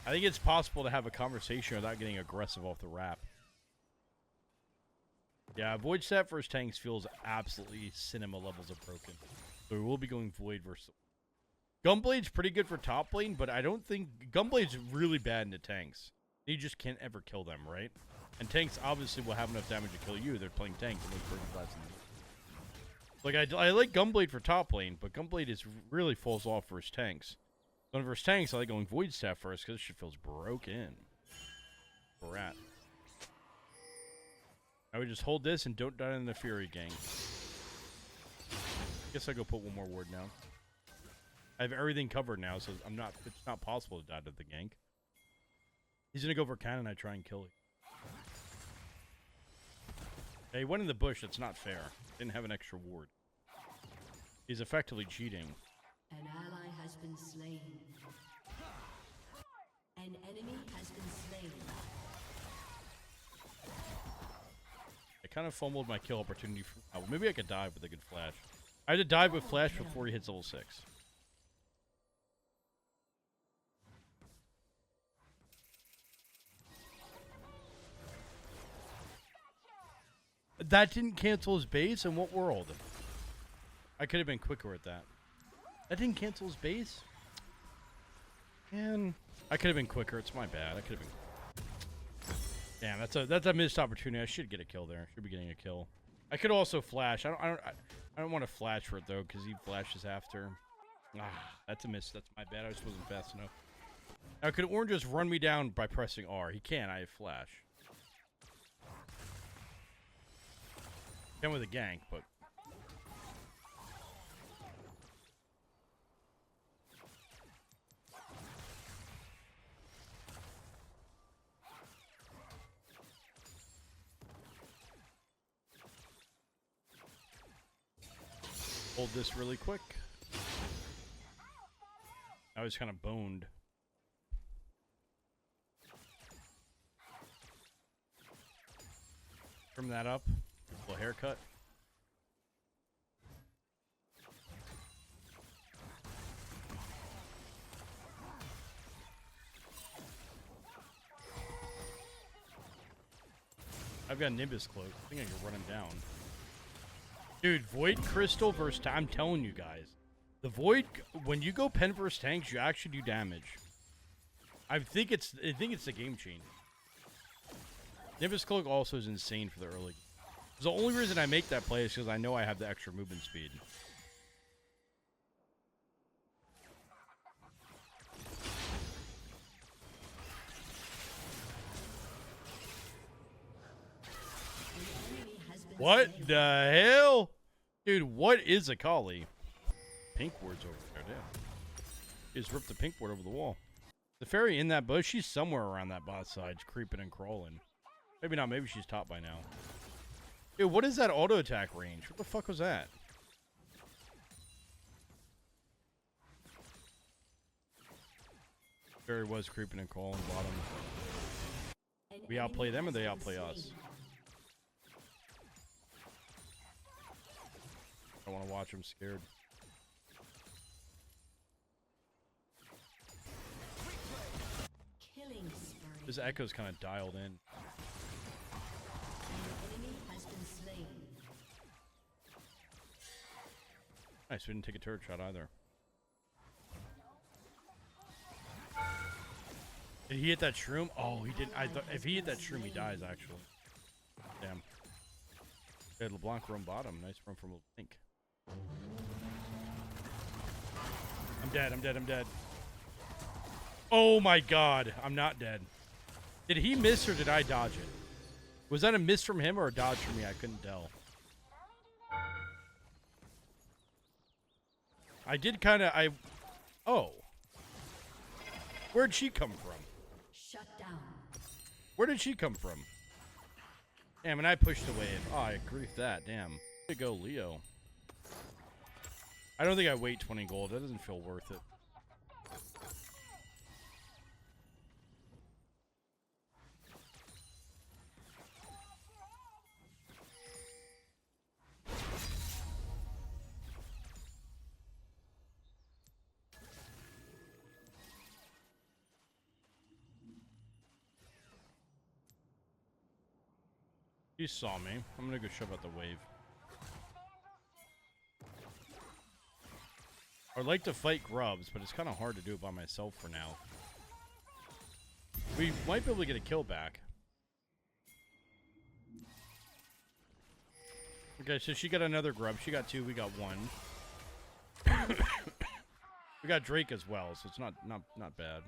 I think it's possible to have a conversation without getting aggressive off the rap. Yeah, Void Stat versus tanks feels absolutely cinema levels of broken. So we will be going Void versus... Gunblade's pretty good for top lane, but I don't think... Gunblade's really bad into tanks. You just can't ever kill them, right? And tanks obviously will have enough damage to kill you. They're playing tank and they're burning class in the game. Like, I like Gunblade for top lane, but Gunblade is really falls off versus tanks. Going versus tanks, I like going Void Staff first, because this shit feels broken. Rat. I would just hold this and don't die in the Fury gang. Guess I'll go put one more ward now. I have everything covered now, so it's not possible to die to the gank. He's gonna go for cannon, I try and kill him. Yeah, he went in the bush, that's not fair. Didn't have an extra ward. He's effectively cheating. An ally has been slain. An enemy has been slain. I kind of fumbled my kill opportunity. Maybe I could dive with a good flash. I had to dive with flash before he hits level 6. That didn't cancel his base? In what world? I could have been quicker at that. That didn't cancel his base? Man, I could have been quicker. It's my bad. I could have been... Damn, that's a missed opportunity. I should get a kill there. Should be getting a kill. I could also flash. I don't want to flash for it though, because he flashes after. Ah, that's a miss. That's my bad. I just wasn't fast enough. Now, could Orange just run me down by pressing R? He can. I have flash. Can with a gank, but... Hold this really quick. I was kind of boned. Trim that up. Little haircut. I've got Nimbus cloak. I think I can run him down. Dude, Void Crystal versus... I'm telling you guys. The Void... When you go pen versus tanks, you actually do damage. I think it's the game changer. Nimbus Cloak also is insane for the early... The only reason I make that play is because I know I have the extra movement speed. What the hell? Dude, what is a collie? Pink ward's over there, damn. He just ripped the pink ward over the wall. The fairy in that bush, she's somewhere around that bot side, creeping and crawling. Maybe not, maybe she's top by now. Dude, what is that auto attack range? What the fuck was that? Fairy was creeping and crawling bottom. We outplay them or they outplay us? I want to watch them scared. Killing spree. This echo's kind of dialed in. An enemy has been slain. Nice, we didn't take a turret shot either. Did he hit that shroom? Oh, he didn't. I thought if he hit that shroom, he dies actually. Damn. They had LeBlanc roam bottom. Nice run from Link. I'm dead. I'm dead. I'm dead. Oh my god. I'm not dead. Did he miss or did I dodge it? Was that a miss from him or a dodge from me? I couldn't tell. I did kind of... Oh. Where'd she come from? Shut down. Where did she come from? Damn, and I pushed the wave. Oh, I agree with that. Damn. Way to go, Leo. I don't think I wait 20 gold. That doesn't feel worth it. He saw me. I'm gonna go shove out the wave. I'd like to fight grubs, but it's kind of hard to do it by myself for now. We might be able to get a kill back. Okay, so she got another grub. She got 2. We got 1. We got Drake as well, so it's not bad.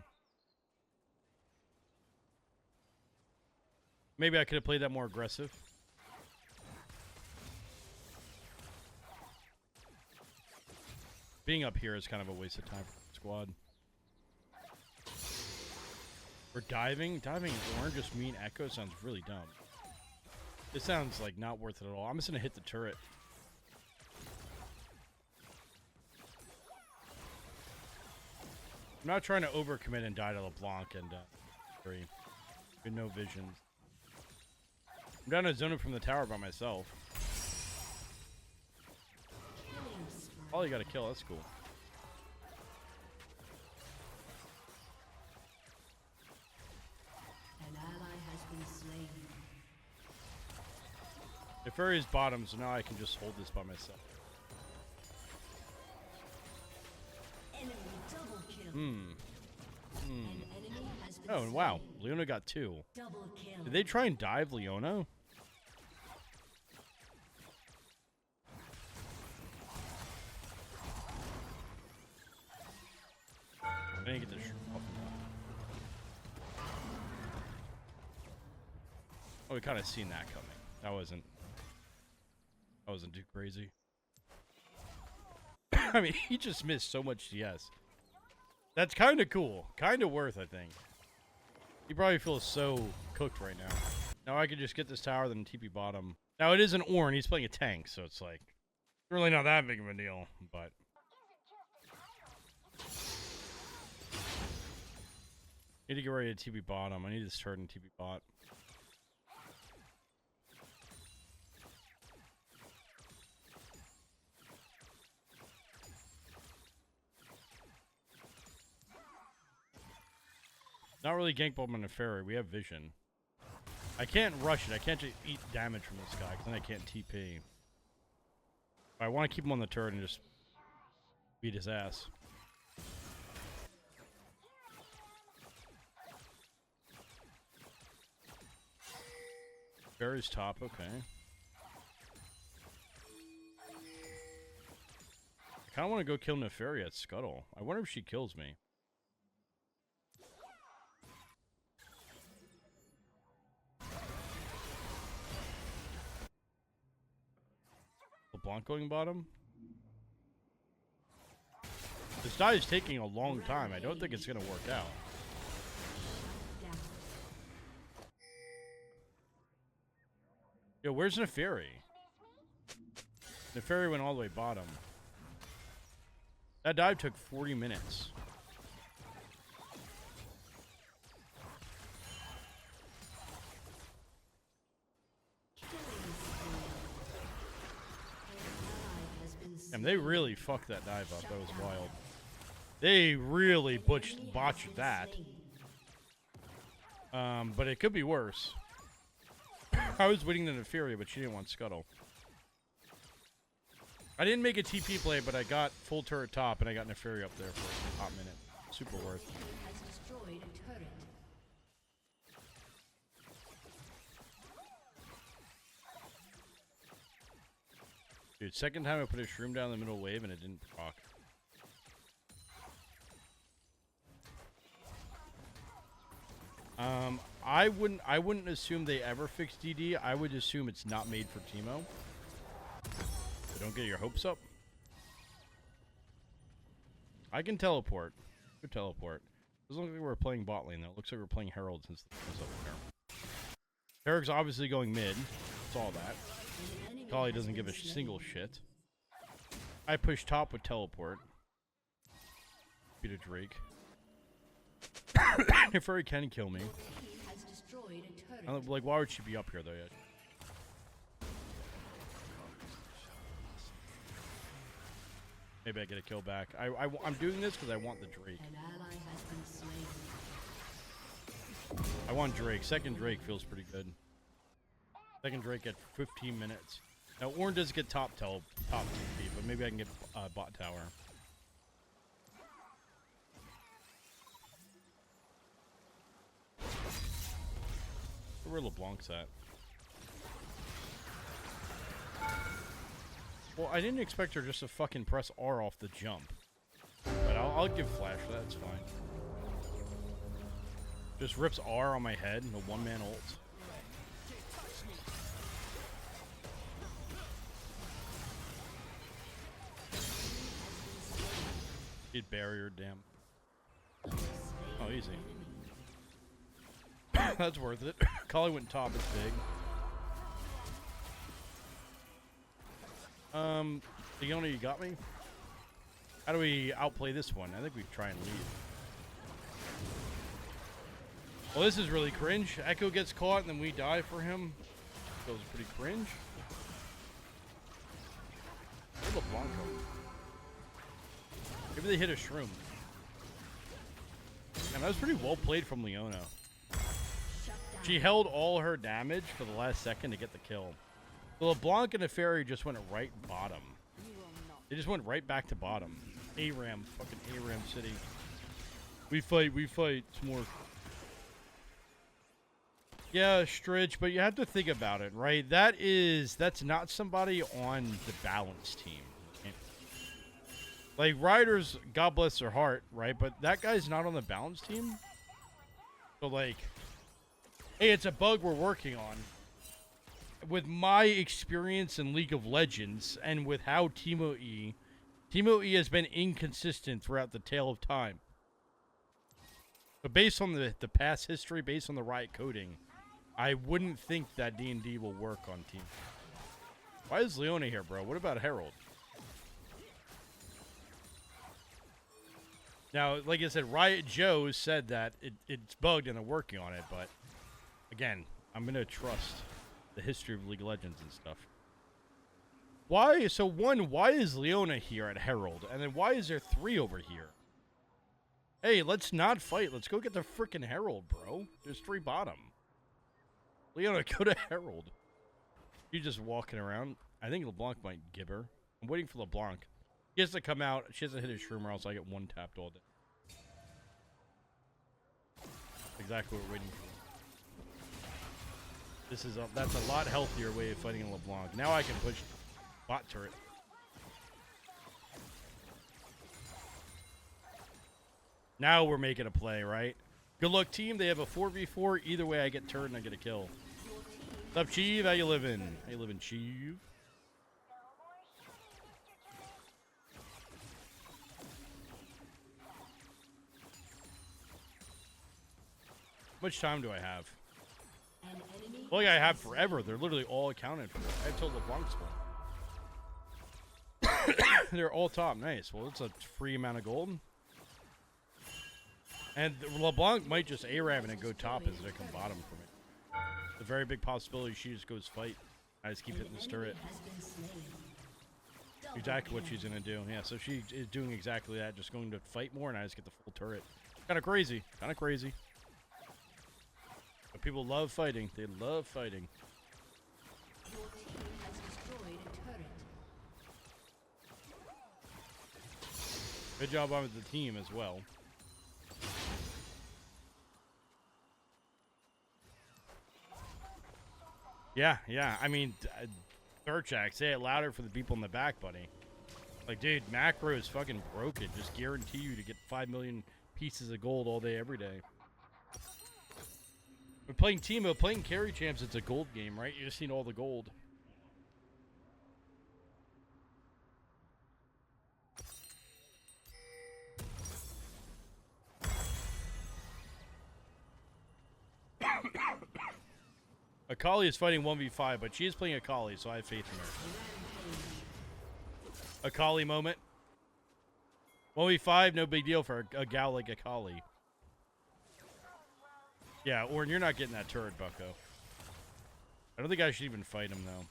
Maybe I could have played that more aggressive. Being up here is kind of a waste of time for the squad. We're diving. Diving orange just mean echo sounds really dumb. It sounds like not worth it at all. I'm just gonna hit the turret. I'm not trying to overcommit and die to LeBlanc and free. Good, no vision. I'm down to zone it from the tower by myself. Oh, you got a kill. That's cool. An ally has been slain. If Fairy's bottom, so now I can just hold this by myself. Enemy double kill. An enemy has been Oh, wow. Leona got 2. double kill. Did they try and dive Leona? I didn't get the Oh, we kind of seen that coming. That wasn't too crazy. I mean, he just missed so much CS. That's kind of cool. Kind of worth, I think. He probably feels so cooked right now. Now I could just get this tower, then TP bottom. Now it is an Ornn. He's playing a tank, so it's like really not that big of a deal, but. Need to get ready to TP bottom. I need this turret and TP bot. Not really gank bomb on a fairy. We have vision. I can't rush it. I can't just eat damage from this guy because then I can't TP. I want to keep him on the turret and just beat his ass. Fairy's top, okay. I kind of want to go kill Neferi at Scuttle. I wonder if she kills me. LeBlanc going bottom? This die is taking a long time. I don't think it's going to work out. Yo, where's Neferi? Neferi went all the way bottom. That dive took 40 minutes. And they really fucked that dive up. That was wild. They really botched that. But it could be worse. I was waiting to Neferi, but she didn't want Scuttle. I didn't make a TP play, but I got full turret top, and I got Neferi up there for a hot minute. Super worth. Has destroyed a turret. Dude, second time I put a shroom down the middle wave, and it didn't proc. I wouldn't assume they ever fix DD. I would assume it's not made for Teemo. So don't get your hopes up. I can teleport. Good teleport. Doesn't look like we're playing bot lane though. It looks like we're playing Herald since the is up there. Herrick's obviously going mid. Saw that. Kali doesn't give a single shit. I push top with teleport. Beat a Drake. If Furry can kill me. Like, why would she be up here though yet? Maybe I get a kill back. I'm doing this because I want the Drake. An ally has been slain. I want Drake. Second Drake feels pretty good. Second Drake at 15 minutes. Now, Ornn does get top TP, but maybe I can get bot tower. Where LeBlanc's at? Well, I didn't expect her just to fucking press R off the jump. But I'll give flash, that's fine. Just rips R on my head and a one-man ult. Get barrier, damn. Oh, easy. That's worth it. Kali went top, it's big. Fiona, you got me? How do we outplay this one? I think we try and lead. Well, this is really cringe. Echo gets caught and then we die for him. Feels pretty cringe. Where's LeBlanc go? Maybe they hit a shroom. And that was pretty well played from Leona. She held all her damage for the last second to get the kill. The LeBlanc and the Fairy just went right bottom. They just went right back to bottom. ARAM, fucking ARAM City. We fight, it's more. Yeah, Stridge, but you have to think about it, right? That's not somebody on the balance team. Like, Riders, God bless their heart, right? But that guy's not on the balance team. So, like, hey, it's a bug we're working on. With my experience in League of Legends, and with how Teemo E has been inconsistent throughout the tale of time. But based on the past history, based on the Riot coding, I wouldn't think that D&D will work on Team. Why is Leona here, bro? What about Herald? Now, like I said, Riot Joe said that it's bugged and they're working on it, but again, I'm going to trust the history of League of Legends and stuff. Why? So, one, why is Leona here at Herald? And then why is there 3 over here? Hey, let's not fight. Let's go get the freaking Herald, bro. There's 3 bottom. Leona, go to Herald. She's just walking around. I think LeBlanc might give her. I'm waiting for LeBlanc. He has to come out. She has to hit his shroom or else I get one tapped all day. Exactly what we're waiting for. That's a lot healthier way of fighting a LeBlanc. Now I can push bot turret. Now we're making a play, right? Good luck, team. They have a 4v4. Either way, I get turret and I get a kill. What's up, Chief? How you living? How you living, Chief? How much time do I have? Well, yeah, I have forever. They're literally all accounted for. I have till LeBlanc's full. They're all top. Nice. Well, it's a free amount of gold. And LeBlanc might just ARAM and go top as they come bottom from it. It's a very big possibility she just goes fight. I just keep hitting this turret. Exactly what she's going to do. Yeah, so she is doing exactly that. Just going to fight more and I just get the full turret. Kind of crazy. Kind of crazy. But people love fighting. They love fighting. Your team has destroyed a turret. Good job on the team as well. Yeah. I mean, Thurchak, say it louder for the people in the back, buddy. Like, dude, macro is fucking broken. Just guarantee you to get 5 million pieces of gold all day, every day. We're playing Teemo, playing carry champs, it's a gold game, right? You just need all the gold. Akali is fighting 1v5, but she is playing Akali, so I have faith in her. Akali moment. 1v5, no big deal for a gal like Akali. Yeah, Ornn, you're not getting that turret, bucko. I don't think I should even fight him, though.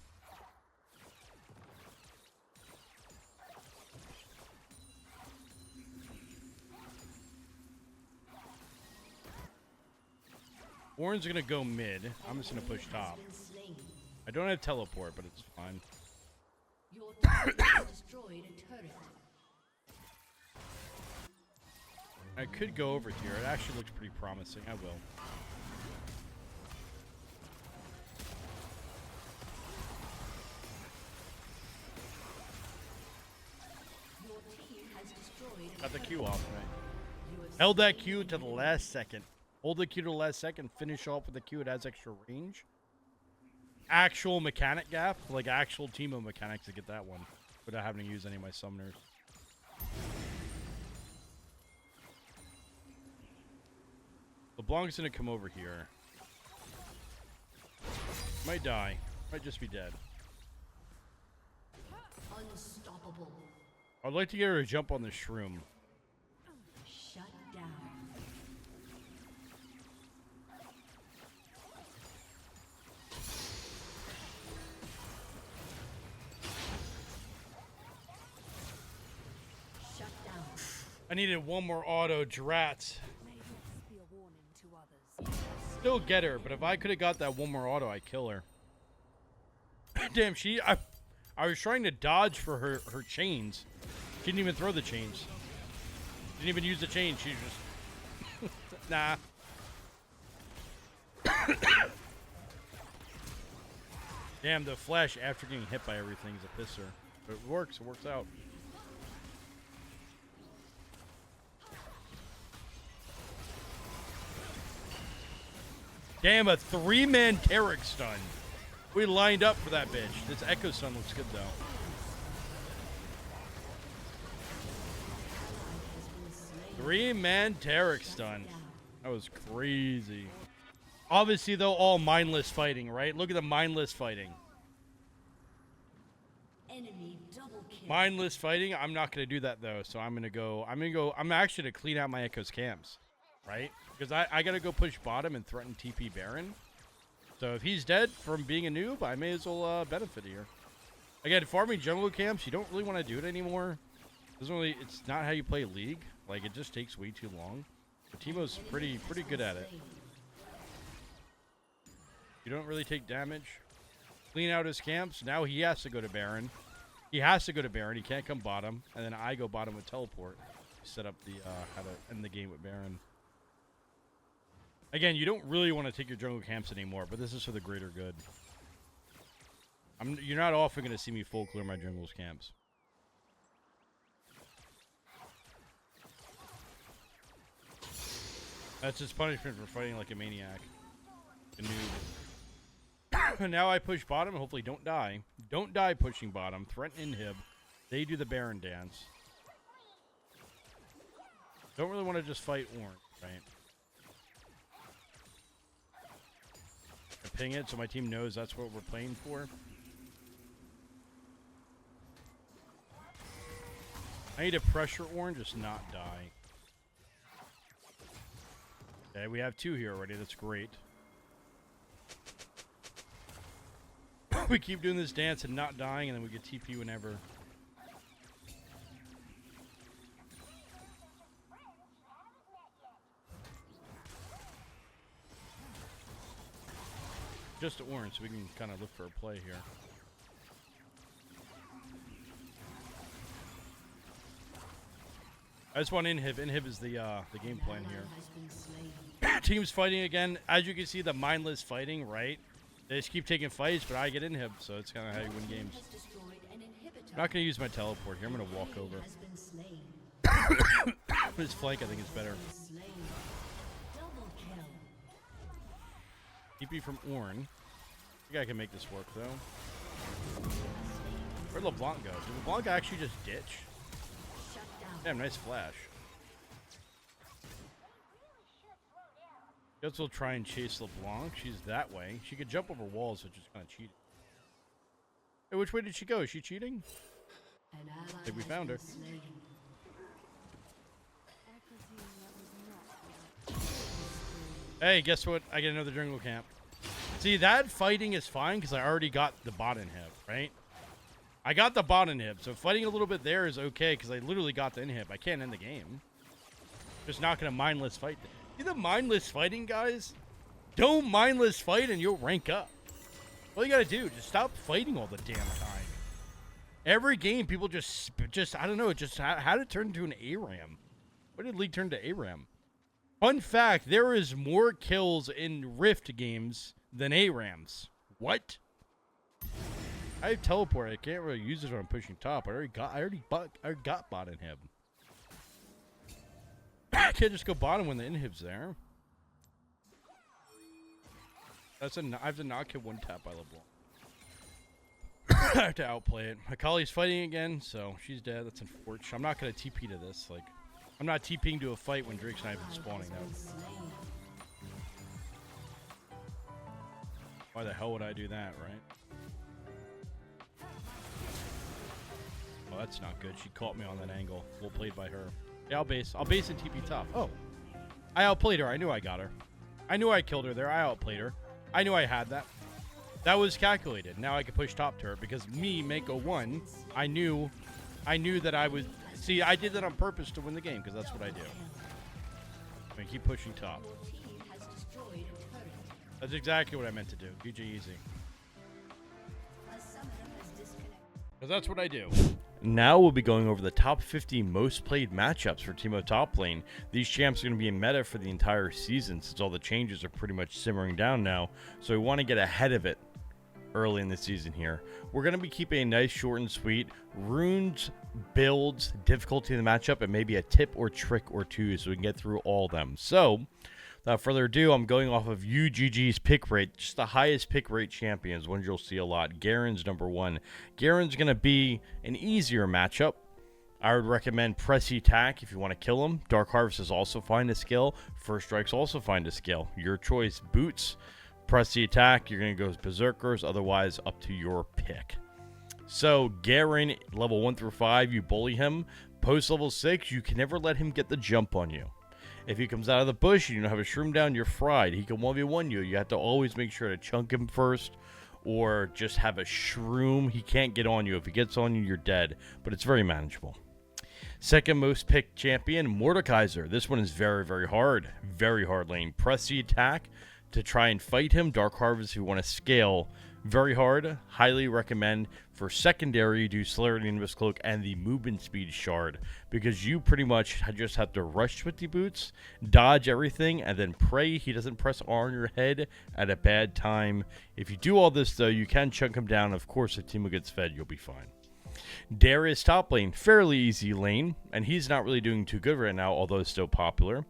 Ornn's gonna go mid. I'm just gonna push top. I don't have teleport, but it's fine. Your team has destroyed a turret. I could go over here. It actually looks pretty promising. I will. Your team has destroyed a Got the turret. Q off, right? You have Held that Q to the last second. Hold the Q to the last second. Finish off with the Q. It has extra range. Actual mechanic gap. Like actual Teemo mechanics to get that one. Without having to use any of my summoners. LeBlanc's gonna come over here. Might die. Might just be dead. unstoppable. I'd like to get her to jump on the shroom. Shut down. Shut down. I needed one more auto, drats. May this be a warning to others. Still get her, but if I could have got that one more auto, I'd kill her. Damn, I was trying to dodge for her chains. She didn't even throw the chains. Didn't even use the chain. She just... nah. Damn, the flash after getting hit by everything is a pisser. But it works out. Damn, a 3-man Tarek stun. We lined up for that bitch. This Echo stun looks good, though. Three-man Tarek stun. That was crazy. Obviously, though, all mindless fighting, right? Look at the mindless fighting. Enemy double kill. Mindless fighting. I'm not gonna do that though. So I'm actually gonna clean out my Echo's camps, right? Because I gotta go push bottom and threaten TP Baron. So if he's dead from being a noob, I may as well benefit here. Again, farming jungle camps, you don't really want to do it anymore. It's not how you play League. Like, it just takes way too long. But Teemo's pretty good at it. You don't really take damage. Clean out his camps. Now he has to go to Baron. He has to go to Baron. He can't come bottom. And then I go bottom with teleport. Set up the how to end the game with Baron. Again, you don't really want to take your jungle camps anymore, but this is for the greater good. You're not often going to see me full clear my jungle's camps. That's his punishment for fighting like a maniac. A noob. Now I push bottom and hopefully don't die. Don't die pushing bottom. Threaten inhib. They do the Baron dance. Don't really want to just fight orange, right? I ping it so my team knows that's what we're playing for. I need to pressure orange, just not die. Okay, we have 2 here already. That's great. We keep doing this dance and not dying, and then we get TP whenever. Just orange, so we can kind of look for a play here. I just want inhib. Inhib is the game plan here. Team's fighting again. As you can see, the mindless fighting, right? They just keep taking fights, but I get inhib, so it's kind of how you win games. I'm not going to use my teleport here. I'm going to walk over. His flank, I think, is better. TP from Ornn. I think I can make this work, though. Where'd LeBlanc go? Did LeBlanc actually just ditch? Damn, nice flash. Guess we'll try and chase LeBlanc. She's that way. She could jump over walls, which is kind of cheating. Hey, which way did she go? Is she cheating? I think we found her. Hey, guess what? I get another jungle camp. See, that fighting is fine because I already got the bot inhib, right? I got the bot inhib, so fighting a little bit there is okay because I literally got the inhib. I can't end the game. Just not going to mindless fight. See the mindless fighting, guys? Don't mindless fight and you'll rank up. All you gotta do, just stop fighting all the damn time. Every game, people just I don't know, just how it turn into an ARAM. What did League turn to ARAM? Fun fact, there is more kills in Rift games than ARAMs. What? I have teleport. I can't really use it when I'm pushing top. I already got bot inhib. I can't just go bottom when the inhib's there. I have to not get one tap by LeBlanc. I have to outplay it. My collie's fighting again, so she's dead. That's unfortunate. I'm not gonna TP to this. Like, I'm not TPing to a fight when Drake's not even spawning out. Why the hell would I do that, right? Oh, that's not good. She caught me on that angle. Well played by her. Yeah, I'll base and TP top. Oh. I outplayed her. I knew I got her. I knew I killed her there. I outplayed her. I knew I had that. That was calculated. Now I can push top turret because me, Mako won. I knew that I was... See, I did that on purpose to win the game because that's what I do. I mean, keep pushing top. That's exactly what I meant to do. GG easy. Because that's what I do. Now we'll be going over the top 50 most played matchups for Teemo top lane. These champs are going to be in meta for the entire season since all the changes are pretty much simmering down now. So we want to get ahead of it early in the season here. We're going to be keeping a nice, short and sweet. Runes, builds, difficulty in the matchup, and maybe a tip or trick or two so we can get through all of them. So without further ado, I'm going off of UGG's pick rate, just the highest pick rate champions, ones you'll see a lot. Garen's number one. Garen's going to be an easier matchup. I would recommend Pressy Attack if you want to kill him. Dark Harvest is also fine to skill. First Strike's also fine to skill. Your choice. Boots, Pressy Attack, you're going to go Berserkers, otherwise up to your pick. So Garen, level 1 through 5, you bully him. Post level 6, you can never let him get the jump on you. If he comes out of the bush and you don't have a shroom down, you're fried. He can 1v1 you. You have to always make sure to chunk him first or just have a shroom. He can't get on you. If he gets on you, you're dead. But it's very manageable. Second most picked champion, Mordekaiser. This one is very, very hard. Very hard lane. Press the attack to try and fight him. Dark Harvest, if you want to scale, very hard. Highly recommend. For secondary, do Celerity Nimbus Cloak and the movement speed shard, because you pretty much just have to rush with the boots, dodge everything, and then pray he doesn't press R on your head at a bad time. If you do all this, though, you can chunk him down. Of course, if Teemo gets fed, you'll be fine. Darius top lane, fairly easy lane, and he's not really doing too good right now, although it's still popular.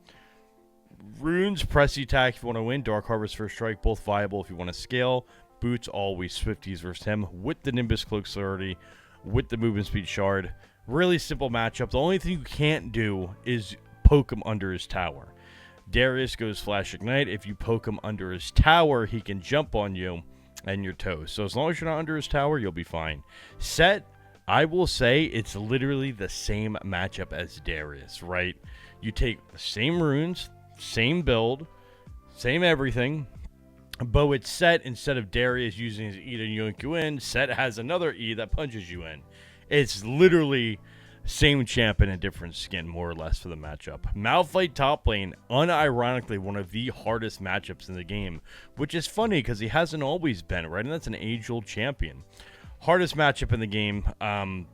Runes, Press Attack if you want to win. Dark Harvest, First Strike, both viable if you want to scale. Boots, always Swifties versus him with the Nimbus Cloak Celerity, with the movement speed shard. Really simple matchup. The only thing you can't do is poke him under his tower. Darius goes Flash Ignite. If you poke him under his tower, he can jump on you and you're toast. So as long as you're not under his tower, you'll be fine. Set, I will say it's literally the same matchup as Darius, right? You take the same runes, same build, same everything. But with Set, instead of Darius using his E to yoink you in, Set has another E that punches you in. It's literally same champ in a different skin, more or less, for the matchup. Malphite top lane, unironically, one of the hardest matchups in the game, which is funny because he hasn't always been, right? And that's an age-old champion. Hardest matchup in the game. I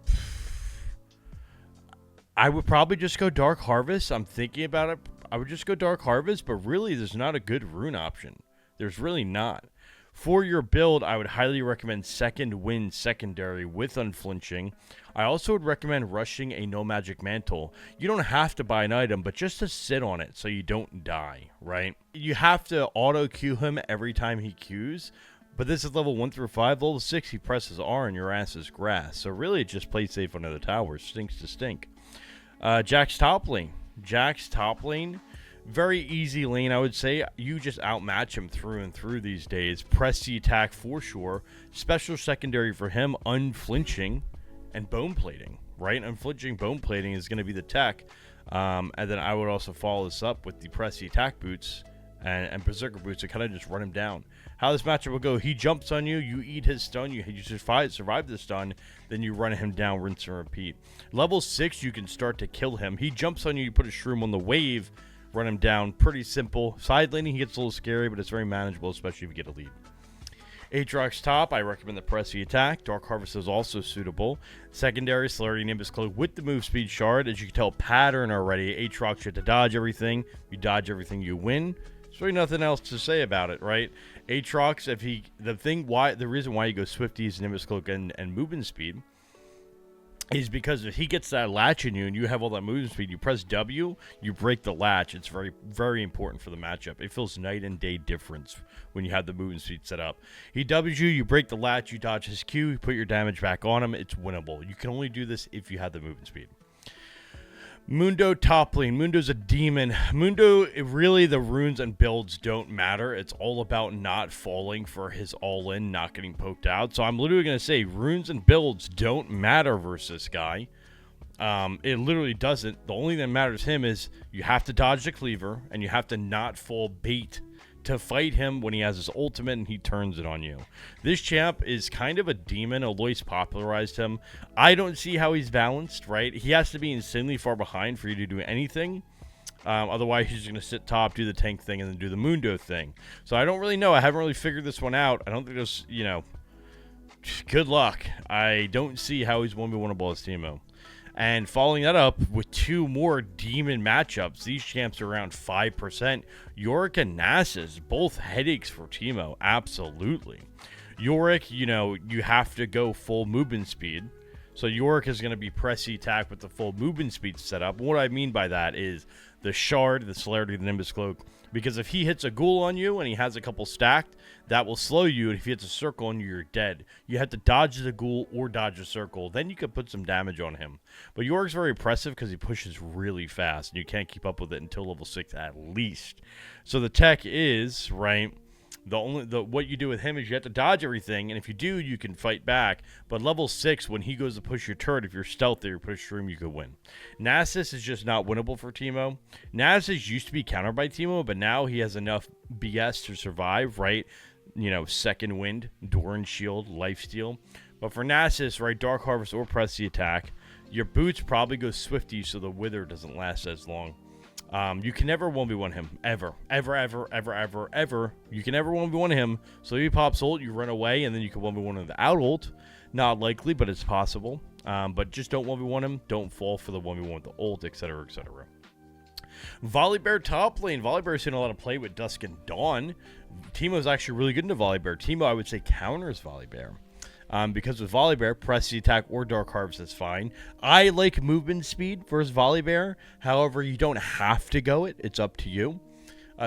would probably just go Dark Harvest. I'm thinking about it. I would just go Dark Harvest, but really, there's not a good rune option. There's really not. For your build, I would highly recommend Second Wind Secondary with Unflinching. I also would recommend rushing a No Magic Mantle. You don't have to buy an item, but just to sit on it so you don't die, right? You have to auto-queue him every time he queues, but this is level 1 through 5. Level 6, he presses R and your ass is grass. So really, just play safe under the towers. Stinks to stink. Jack's top lane. Jack's top lane. Very easy lane, I would say. You just outmatch him through and through these days. Press the attack for sure. Special secondary for him, Unflinching and Bone Plating, right? Unflinching Bone Plating is going to be the tech. And then I would also follow this up with the Press the attack boots and Berserker boots to kind of just run him down. How this matchup will go, he jumps on you, you eat his stun, you survive the stun, then you run him down, rinse and repeat. Level 6, you can start to kill him. He jumps on you, you put a shroom on the wave, run him down. Pretty simple. Side laning, he gets a little scary, but it's very manageable, especially if you get a lead. Aatrox top, I recommend the Pressy attack. Dark Harvest is also suitable. Secondary, Celerity Nimbus Cloak with the move speed shard. As you can tell, pattern already. Aatrox, you have to dodge everything. You dodge everything, you win. There's really nothing else to say about it, right? Aatrox, the reason why you go Swifties, Nimbus Cloak, and movement speed is because if he gets that latch in you and you have all that movement speed, you press W, you break the latch. It's very, very important for the matchup. It feels night and day difference when you have the movement speed set up. He Ws you, you break the latch, you dodge his Q, you put your damage back on him. It's winnable. You can only do this if you have the movement speed. Mundo top lane. Mundo's a demon. Mundo, really, the runes and builds don't matter. It's all about not falling for his all-in, not getting poked out. So I'm literally going to say runes and builds don't matter versus this guy. It literally doesn't. The only thing that matters to him is you have to dodge the cleaver, and you have to not fall bait to fight him when he has his ultimate and he turns it on you. This champ is kind of a demon. Aloy's popularized him. I don't see how he's balanced, right? He has to be insanely far behind for you to do anything. Otherwise, he's just going to sit top, do the tank thing, and then do the Mundo thing. So I don't really know. I haven't really figured this one out. I don't think there's, good luck. I don't see how he's 1v1able as Teemo. And following that up with two more demon matchups, these champs are around 5%. Yorick and Nasus, both headaches for Teemo, absolutely. Yorick, you have to go full movement speed. So Yorick is going to be Pressy attack with the full movement speed setup. And what I mean by that is the Shard, the Celerity, the Nimbus Cloak. Because if he hits a ghoul on you and he has a couple stacked, that will slow you. And if he hits a circle on you, you're dead. You have to dodge the ghoul or dodge a circle. Then you can put some damage on him. But Yorick's very impressive because he pushes really fast. And you can't keep up with it until level 6 at least. So the tech is, right, what you do with him is you have to dodge everything. And if you do, you can fight back. But level 6, when he goes to push your turret, if you're stealthy or push through him, you could win. Nasus is just not winnable for Teemo. Nasus used to be countered by Teemo, but now he has enough BS to survive, right? Second wind, Doran shield, lifesteal. But for Nasus, right, Dark Harvest or Pressy attack, your boots probably go Swifty so the wither doesn't last as long. You can never 1v1 him, ever. You can never 1v1 him. So if he pops ult, you run away, and then you can 1v1 him without ult. Not likely, but it's possible. But just don't 1v1 him. Don't fall for the 1v1 with the ult, etc., etc. Volibear top lane. Volibear's seen a lot of play with Dusk and Dawn. Teemo's actually really good into Volibear. Teemo, I would say, counters Volibear. Because with Volibear, Pressy attack or Dark Harvest is fine. I like movement speed versus Volibear. However, you don't have to go it. It's up to you.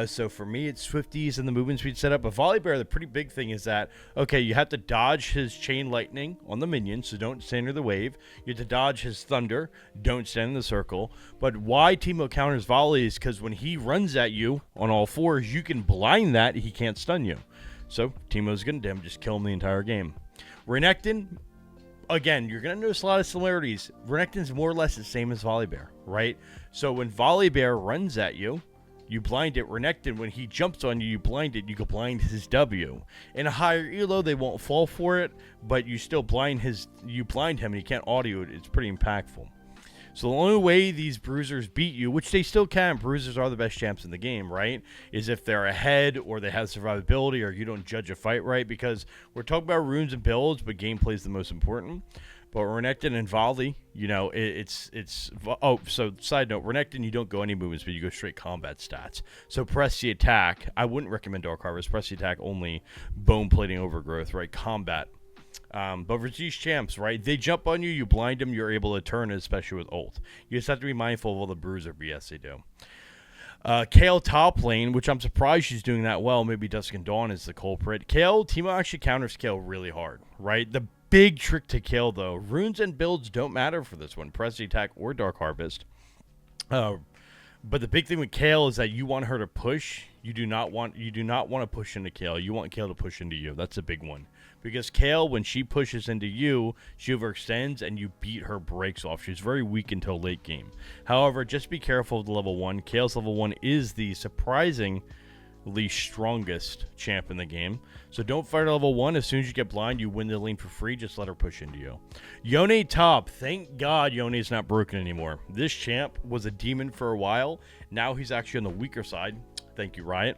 So for me, it's Swifties and the movement speed setup. But Volibear, the pretty big thing is that, okay, you have to dodge his Chain Lightning on the minion, so don't stand near the wave. You have to dodge his Thunder, don't stand in the circle. But why Teemo counters Volley is because when he runs at you on all fours, you can blind that, he can't stun you. So Teemo's going to just kill him the entire game. Renekton, again, you're going to notice a lot of similarities. Renekton's more or less the same as Volibear, right? So when Volibear runs at you, you blind it. Renekton, when he jumps on you, you blind it. You can blind his W. In a higher elo, they won't fall for it, but you still blind him and he can't audio it. It's pretty impactful. So the only way these bruisers beat you, which they still can, bruisers are the best champs in the game, right, is if they're ahead or they have survivability or you don't judge a fight right, because we're talking about runes and builds, but gameplay is the most important. But Renekton and Volley, so side note, Renekton, you don't go any movements, but you go straight combat stats. So Pressy attack, I wouldn't recommend Dark Harvest. Pressy attack only, bone plating overgrowth, right, combat. But for these champs, right, they jump on you, you blind them, you're able to turn it, especially with ult. You just have to be mindful of all the bruiser BS they do. Kayle top lane, which I'm surprised she's doing that well. Maybe Dusk and Dawn is the culprit. Kayle, Teemo actually counters Kayle really hard, right? The big trick to Kayle, though, runes and builds don't matter for this one, Pressy attack or Dark Harvest. But the big thing with Kayle is that you want her to push. You do not want to push into Kayle. You want Kayle to push into you. That's a big one. Because Kayle, when she pushes into you, she overextends and you beat her breaks off. She's very weak until late game. However, just be careful of the level 1. Kayle's level 1 is the surprisingly strongest champ in the game. So don't fight at level 1. As soon as you get blind, you win the lane for free. Just let her push into you. Yone top. Thank God Yone's not broken anymore. This champ was a demon for a while. Now he's actually on the weaker side. Thank you, Riot.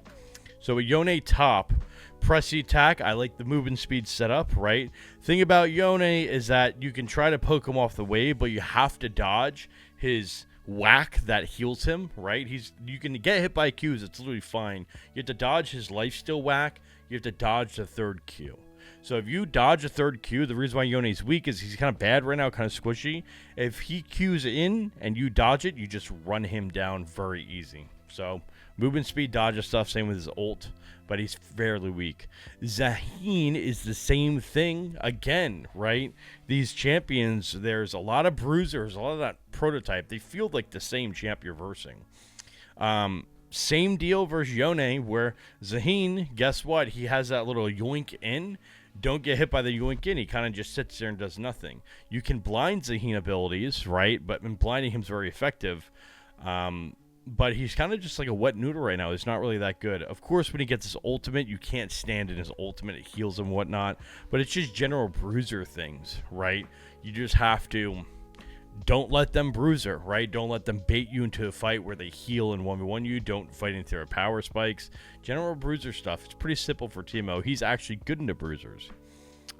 So with Yone top, press the attack. I like the movement speed set up, right? Thing about Yone is that you can try to poke him off the wave, but you have to dodge his whack that heals him, right? You can get hit by Qs, it's literally fine. You have to dodge his lifesteal whack. You have to dodge the third Q. So if you dodge a third Q, the reason why Yone's weak is he's kind of bad right now, kind of squishy. If he Qs in and you dodge it, you just run him down very easy. So movement speed, dodge stuff, same with his ult, but he's fairly weak. Zaheen is the same thing again, right? These champions, there's a lot of bruisers, a lot of that prototype. They feel like the same champ you're versing. Same deal versus Yone, where Zaheen, guess what? He has that little yoink in. Don't get hit by the yoink in. He kind of just sits there and does nothing. You can blind Zaheen abilities, right? But blinding him's very effective. But he's kind of just like a wet noodle right now. He's not really that good. Of course, when he gets his ultimate, you can't stand in his ultimate. It heals and whatnot. But it's just general bruiser things, right? You just have to... Don't let them bruiser, right? Don't let them bait you into a fight where they heal and 1v1 you. Don't fight into their power spikes. General bruiser stuff. It's pretty simple for Teemo. He's actually good into bruisers.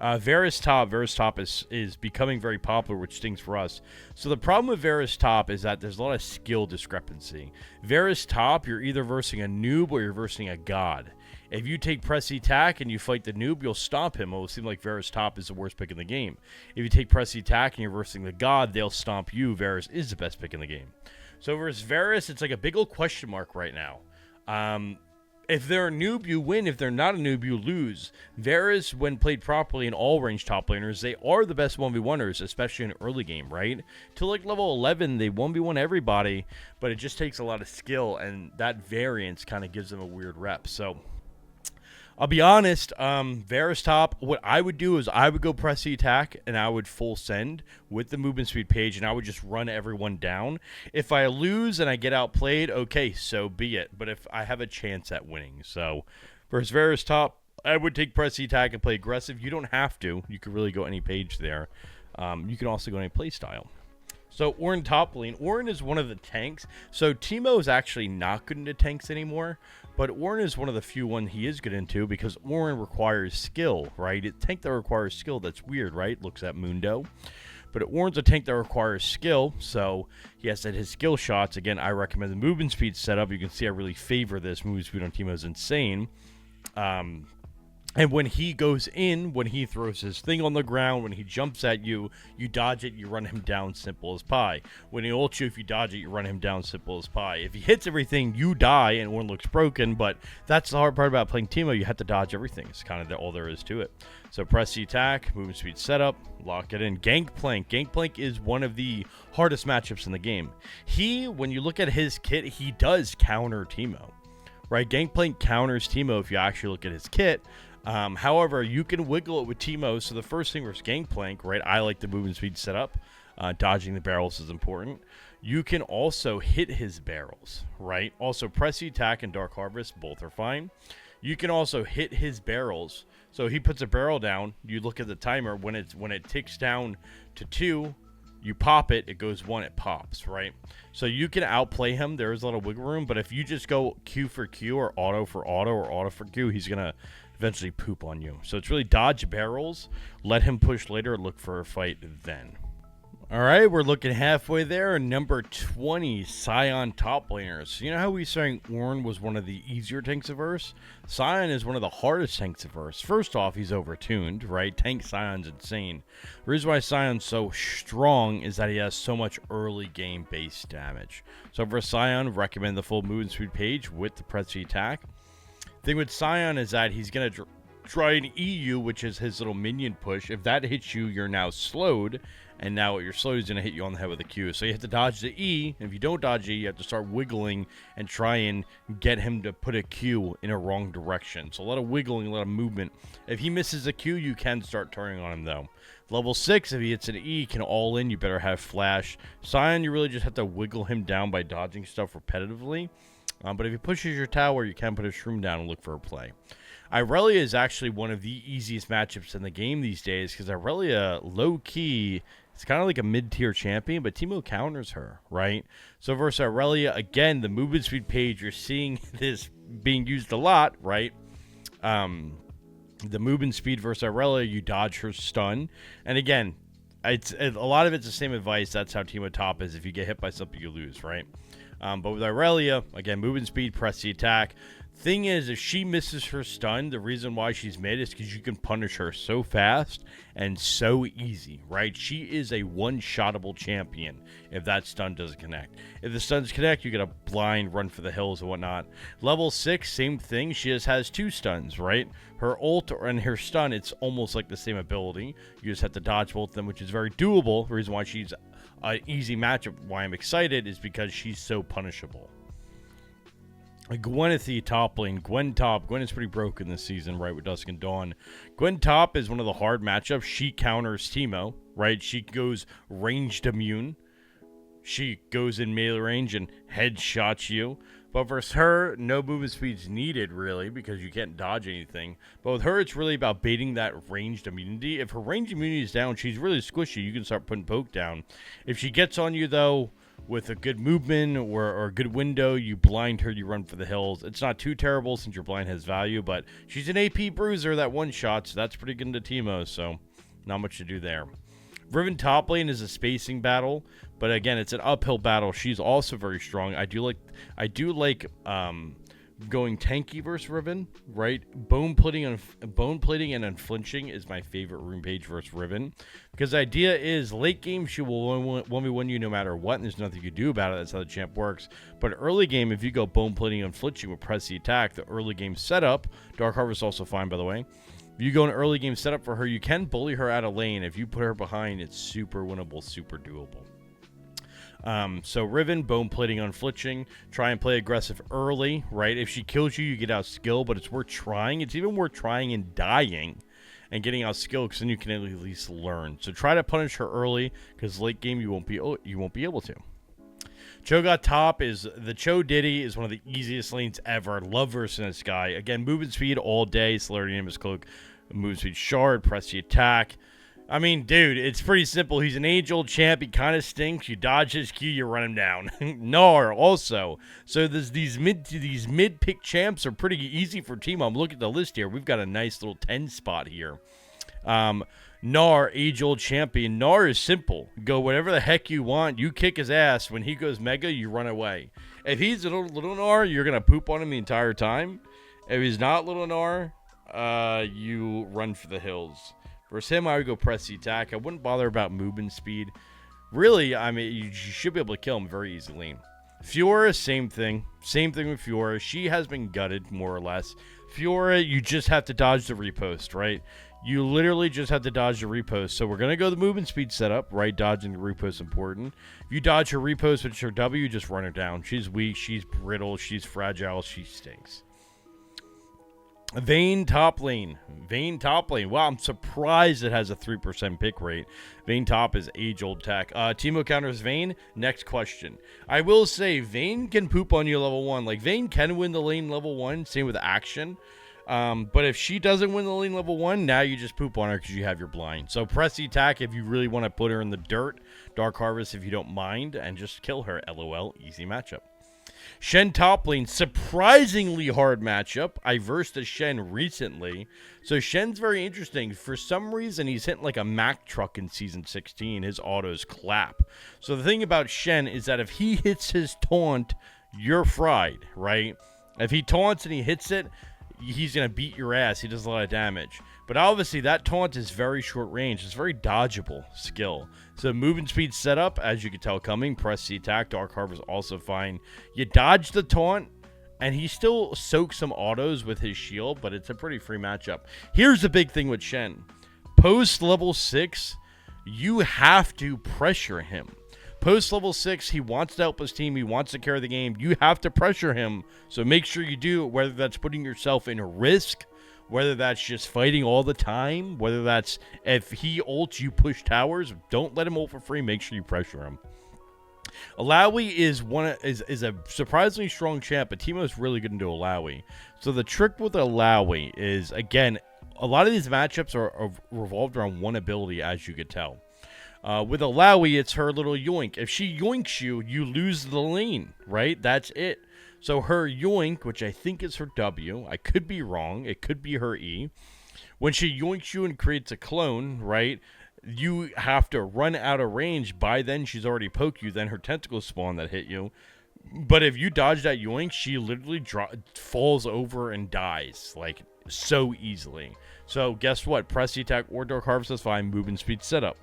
Varus top is becoming very popular, which stings for us. So the problem with Varus top is that there's a lot of skill discrepancy. Varus top, you're either versing a noob or you're versing a god. If you take press attack and you fight the noob, you'll stomp him. It will seem like Varus top is the worst pick in the game. If you take press attack and you're versing the god, they'll stomp you. Varus is the best pick in the game. So versus Varus, it's like a big old question mark right now. If they're a noob, you win. If they're not a noob, you lose. Varus, when played properly in all range top laners, they are the best 1v1ers, especially in early game, right? To like level 11, they 1v1 everybody, but it just takes a lot of skill, and that variance kind of gives them a weird rep. So I'll be honest, Varus top, what I would do is I would go press the attack and I would full send with the movement speed page and I would just run everyone down. If I lose and I get outplayed, okay, so be it. But if I have a chance at winning. So versus Varus top, I would take press the attack and play aggressive. You don't have to. You could really go any page there. You can also go any play style. So Ornn top lane. Ornn is one of the tanks. So Teemo is actually not good into tanks anymore. But Ornn is one of the few one he is good into because Ornn requires skill, right? A tank that requires skill, that's weird, right? Looks at Mundo. But Ornn's a tank that requires skill, so he has his skill shots. Again, I recommend the movement speed setup. You can see I really favor this. Movement speed on Teemo is insane. And when he goes in, when he throws his thing on the ground, when he jumps at you, you dodge it, you run him down, simple as pie. When he ults you, if you dodge it, you run him down, simple as pie. If he hits everything, you die, and one looks broken, but that's the hard part about playing Teemo. You have to dodge everything. It's kind of all there is to it. So press the attack, movement speed setup, lock it in. Gangplank. Gangplank is one of the hardest matchups in the game. When you look at his kit, he does counter Teemo, right? Gangplank counters Teemo if you actually look at his kit. However, you can wiggle it with Teemo. So the first thing was Gangplank, right? I like the movement speed setup. Dodging the barrels is important. You can also hit his barrels, right? Also, press the attack and Dark Harvest, both are fine. You can also hit his barrels. So he puts a barrel down. You look at the timer. When it ticks down to 2, you pop it. It goes 1, it pops, right? So you can outplay him. There is a lot of wiggle room. But if you just go Q for Q or auto for auto or auto for Q, he's going to eventually poop on you. So it's really dodge barrels, let him push later, look for a fight then. All right, we're looking halfway there. Number 20, Sion top laners. You know how we were saying Ornn was one of the easier tanks to verse? Sion is one of the hardest tanks to verse. First off, he's overtuned, right? Tank Sion's insane. The reason why Sion's so strong is that he has so much early game base damage. So for Sion, recommend the full movement speed page with the press attack. Thing with Sion is that he's going to try an EU, which is his little minion push. If that hits you, you're now slowed, and now what you're slowed is going to hit you on the head with a Q. So you have to dodge the E, and if you don't dodge E, you have to start wiggling and try and get him to put a Q in a wrong direction. So a lot of wiggling, a lot of movement. If he misses a Q, you can start turning on him, though. Level 6, if he hits an E, can all in, you better have flash. Sion, you really just have to wiggle him down by dodging stuff repetitively. But if he pushes your tower, you can put a shroom down and look for a play. Irelia is actually one of the easiest matchups in the game these days because Irelia, low-key, It's kind of like a mid-tier champion, but Teemo counters her, right? So versus Aurelia, again, the movement speed page, you're seeing this being used a lot, right? The movement speed versus Aurelia, you dodge her stun. And again, a lot of it's the same advice. That's how Teemo top is. If you get hit by something, you lose, right? But with Aurelia, again, movement speed, press the attack. Thing is, if she misses her stun, the reason why she's mid is because you can punish her so fast and so easy, right? She is a one-shottable champion if that stun doesn't connect. If the stuns connect, you get a blind run for the hills and whatnot. Level 6, same thing. She just has 2 stuns, right? Her ult and her stun, it's almost like the same ability. You just have to dodge both of them, which is very doable. The reason why she's an easy matchup, why I'm excited, is because she's so punishable. Gwyneth top lane. Gwen top. Gwen is pretty broken this season, right, with Dusk and Dawn. Gwen top is one of the hard matchups. She counters Teemo, right? She goes ranged immune. She goes in melee range and headshots you. But versus her, no movement speed's needed, really, because you can't dodge anything. But with her, it's really about baiting that ranged immunity. If her ranged immunity is down, she's really squishy. You can start putting poke down. If she gets on you, though, with a good movement or a good window, you blind her, you run for the hills. It's not too terrible since your blind has value, but she's an AP bruiser that one shot, so that's pretty good into Teemo, so not much to do there. Riven top lane is a spacing battle, but again, it's an uphill battle. She's also very strong. I do like going tanky versus Riven, right? Bone plating and unflinching is my favorite rune page versus Riven, because the idea is late game she will 1v1 you no matter what, and there's nothing you can do about it. That's how the champ works. But early game, if you go bone plating and unflinching with press the attack, the early game setup, Dark Harvest also fine, by the way. If you go an early game setup for her, you can bully her out of lane. If you put her behind, it's super winnable, super doable. So Riven, bone plating, unflinching. Try and play aggressive early, right? If she kills you, you get out skill, but it's worth trying. It's even worth trying and dying and getting out skill, because then you can at least learn. So try to punish her early, because late game you won't be able to. Cho'Gath top is the Cho Diddy is one of the easiest lanes ever. Love versus this guy. Again, movement speed all day. Celerity Nimbus Cloak, movement speed shard, press the attack. I mean, dude, it's pretty simple. He's an age-old champ. He kind of stinks. You dodge his Q, you run him down. Gnar also. So these mid-pick champs are pretty easy for Teemo. I'm looking at the list here. We've got a nice little 10 spot here. Gnar, age-old champion. Gnar is simple. Go whatever the heck you want. You kick his ass. When he goes mega, you run away. If he's a little Gnar, you're going to poop on him the entire time. If he's not little Gnar, you run for the hills. Versus him, I would go press the attack. I wouldn't bother about movement speed. Really, I mean, you should be able to kill him very easily. Fiora, same thing. Same thing with Fiora. She has been gutted, more or less. Fiora, you just have to dodge the repost, right? You literally just have to dodge the repost. So we're going to go the movement speed setup, right? Dodging the repost is important. If you dodge her repost with her W, just run her down. She's weak, she's brittle, she's fragile, she stinks. Vayne top lane. Vayne top lane. Wow, I'm surprised it has a 3% pick rate. Vayne top is age-old tech. Teemo counters Vayne. Next question. I will say Vayne can poop on you level 1. Like, Vayne can win the lane level 1. Same with Action. But if she doesn't win the lane level 1, now you just poop on her because you have your blind. So press the attack if you really want to put her in the dirt. Dark Harvest if you don't mind. And just kill her. LOL. Easy matchup. Shen top lane, surprisingly hard matchup. I versed a Shen recently. So Shen's very interesting. For some reason, he's hitting like a Mack truck in Season 16. His autos clap. So the thing about Shen is that if he hits his taunt, you're fried, right? If he taunts and he hits it, he's going to beat your ass. He does a lot of damage. But obviously, that taunt is very short range. It's very dodgeable skill. So movement speed setup, as you can tell coming. Press the attack. Dark Harvest also fine. You dodge the taunt, and he still soaks some autos with his shield, but it's a pretty free matchup. Here's the big thing with Shen. Post level 6, you have to pressure him. Post level 6, he wants to help his team. He wants to carry the game. You have to pressure him. So make sure you do, whether that's putting yourself in risk, whether that's just fighting all the time, whether that's if he ults, you push towers. Don't let him ult for free. Make sure you pressure him. Alawi is a surprisingly strong champ, but Teemo's really good into Alawi. So the trick with Alawi is, again, a lot of these matchups are revolved around one ability, as you could tell. With Alawi, it's her little yoink. If she yoinks you, you lose the lane, right? That's it. So her yoink, which I think is her W, I could be wrong. It could be her E. When she yoinks you and creates a clone, right, you have to run out of range. By then, she's already poked you. Then her tentacles spawn that hit you. But if you dodge that yoink, she literally falls over and dies, like, so easily. So guess what? Press the attack or Dark Harvest is fine. Movement speed setup.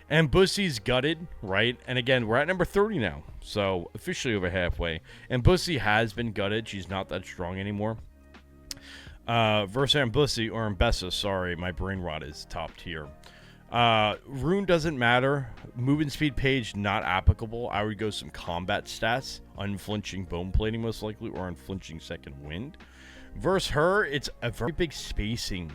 And Bussy's gutted, right? And again, we're at number 30 now. So officially over halfway. And Bussy has been gutted. She's not that strong anymore. Versus Bussy, or Mbessa, sorry. My brain rot is top tier. Rune doesn't matter. Movement speed page not applicable. I would go some combat stats. Unflinching bone plating most likely, or unflinching second wind. Versus her, it's a very big spacing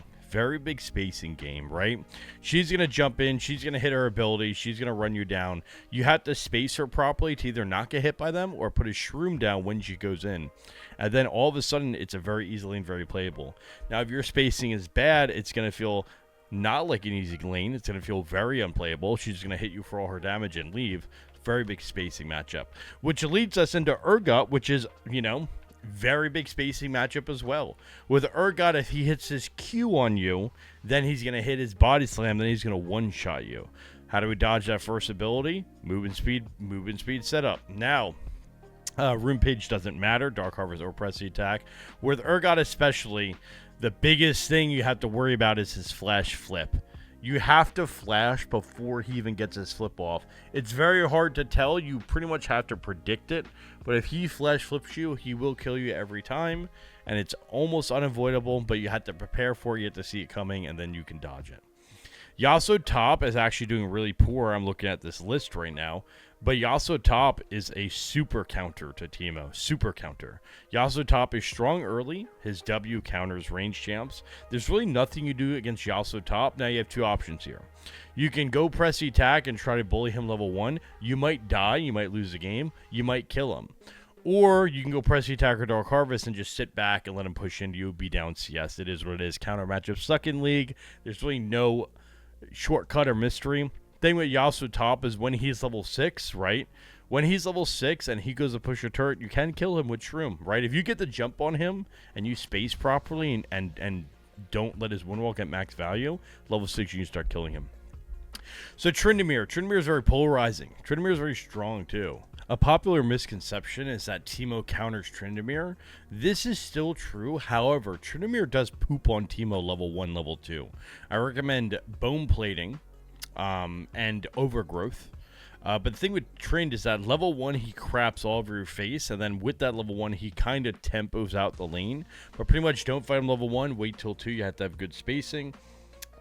game, right? She's gonna jump in, she's gonna hit her ability, she's gonna run you down. You have to space her properly to either not get hit by them or put a shroom down when she goes in. And then all of a sudden, it's a very easily and very playable. Now, if your spacing is bad, it's gonna feel not like an easy lane. It's going to feel very unplayable. She's going to hit you for all her damage and leave. Very big spacing matchup. Which leads us into Urgot, which is, you know, very big spacing matchup as well. With Urgot, if he hits his Q on you, then he's going to hit his body slam, then he's going to one-shot you. How do we dodge that first ability? Movement speed setup. Now, Rune Page doesn't matter. Dark Harvest or press the attack. With Urgot especially, the biggest thing you have to worry about is his flash flip. You have to flash before he even gets his flip off. It's very hard to tell. You pretty much have to predict it. But if he flash flips you, he will kill you every time. And it's almost unavoidable, but you have to prepare for it. You have to see it coming, and then you can dodge it. Yasuo top is actually doing really poor. I'm looking at this list right now. But Yasuo top is a super counter to Teemo. Super counter. Yasuo top is strong early. His W counters range champs. There's really nothing you do against Yasuo top. Now you have two options here. You can go press the attack and try to bully him level 1. You might die. You might lose the game. You might kill him. Or you can go press the attack or Dark Harvest and just sit back and let him push into you. Be down CS. It is what it is. Counter matchup suck in League. There's really no shortcut or mystery. Thing with Yasuo top is when he's level 6, right? When he's level 6 and he goes to push a turret, you can kill him with Shroom, right? If you get the jump on him and you space properly and don't let his windwall get max value, level 6 you can start killing him. So Tryndamere is very polarizing. Tryndamere is very strong too. A popular misconception is that Teemo counters Tryndamere. This is still true. However, Tryndamere does poop on Teemo level 1, level 2. I recommend bone plating and overgrowth. But the thing with Trynd is that level 1 he craps all over your face, and then with that level 1 he kind of tempos out the lane. But pretty much don't fight him level 1, wait till 2, you have to have good spacing.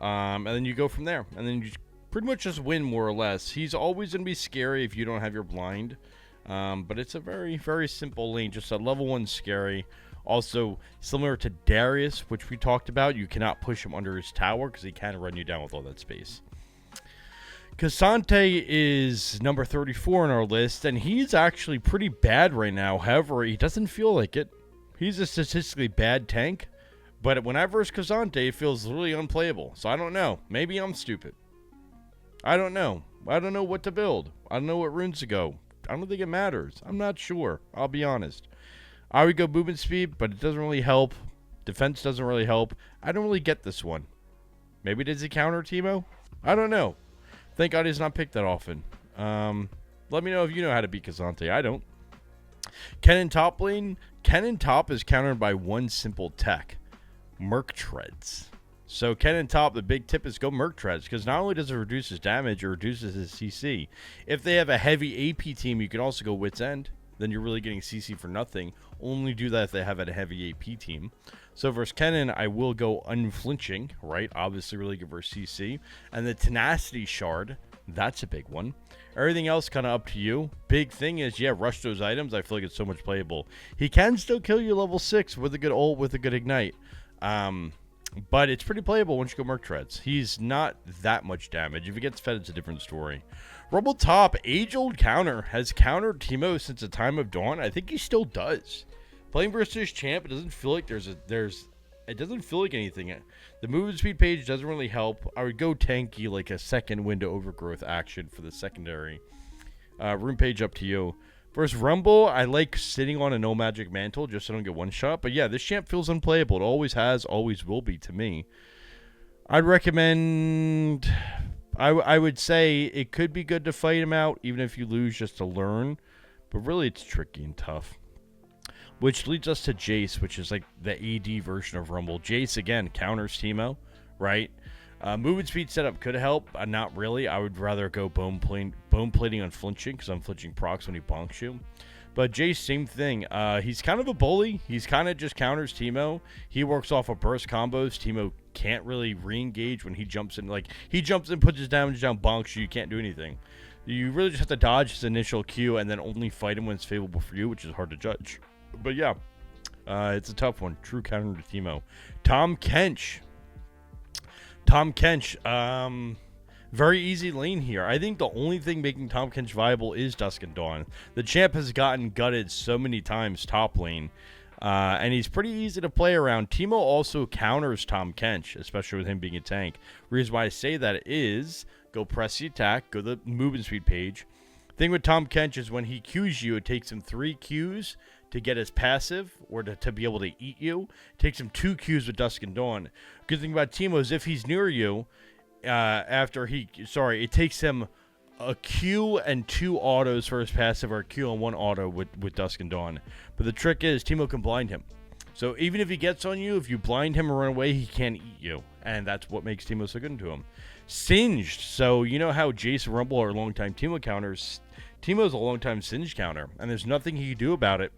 And then you go from there. And then you pretty much just win more or less. He's always going to be scary if you don't have your blind. But it's a very, very simple lane. Just a level 1 scary. Also, similar to Darius, which we talked about, you cannot push him under his tower because he can run you down with all that space. Cassante is number 34 on our list, and he's actually pretty bad right now. However, he doesn't feel like it. He's a statistically bad tank, but when I verse Cassante, it feels really unplayable. So I don't know. Maybe I'm stupid. I don't know. I don't know what to build. I don't know what runes to go. I don't think it matters. I'm not sure. I'll be honest. I would go movement speed, but it doesn't really help. Defense doesn't really help. I don't really get this one. Maybe does he counter Teemo? I don't know. Thank God he's not picked that often. Let me know if you know how to beat Cassante. I don't. Kennen top lane. Kennen top is countered by one simple tech. Merc Treads. So Kennen top, the big tip is go Merc Treads, because not only does it reduce his damage, it reduces his CC. If they have a heavy AP team, you can also go Wit's End. Then you're really getting CC for nothing. Only do that if they have a heavy AP team. So versus Kennen, I will go unflinching, right? Obviously really good versus CC. And the Tenacity Shard, that's a big one. Everything else kind of up to you. Big thing is, yeah, rush those items. I feel like it's so much playable. He can still kill you level 6 with a good ult, with a good ignite. But it's pretty playable once you go Merc Treads. He's not that much damage. If he gets fed, it's a different story. Rumble top, age-old counter, has countered Teemo since the time of Dawn. I think he still does. Playing versus champ, it doesn't feel like there's it doesn't feel like anything. The movement speed page doesn't really help. I would go tanky, like a second window overgrowth action for the secondary. Rune page up to you. Versus Rumble, I like sitting on a no magic mantle just so I don't get one shot. But yeah, this champ feels unplayable. It always has, always will be to me. I'd recommend... I would say it could be good to fight him out, even if you lose, just to learn. But really, it's tricky and tough. Which leads us to Jace, which is like the AD version of Rumble. Jace, again, counters Teemo, right? Movement speed setup could help. Not really. I would rather go bone plating on flinching, because I'm flinching procs when he bonks you. But Jace, same thing. He's kind of a bully. He's kind of just counters Teemo. He works off of burst combos. Teemo can't really re-engage when he jumps in. Like, he jumps in, puts his damage down, bonks you. You can't do anything. You really just have to dodge his initial Q and then only fight him when it's favorable for you, which is hard to judge. But yeah, it's a tough one. True counter to Teemo. Tom Kench. Very easy lane here. I think the only thing making Tom Kench viable is Dusk and Dawn. The champ has gotten gutted so many times top lane, and he's pretty easy to play around. Teemo also counters Tom Kench, especially with him being a tank. Reason why I say that is go press the attack, go to the movement speed page. Thing with Tom Kench is when he Qs you, it takes him 3 Qs to get his passive or to be able to eat you. It takes him 2 Qs with Dusk and Dawn. Good thing about Teemo is if he's near you, it takes him a Q and 2 autos for his passive, or a Q and 1 auto with Dusk and Dawn. But the trick is Teemo can blind him. So even if he gets on you, if you blind him or run away, he can't eat you. And that's what makes Teemo so good to him. Singed. So you know how Jace and Rumble are longtime Teemo counters. Teemo's a longtime Singed counter, and there's nothing he can do about it,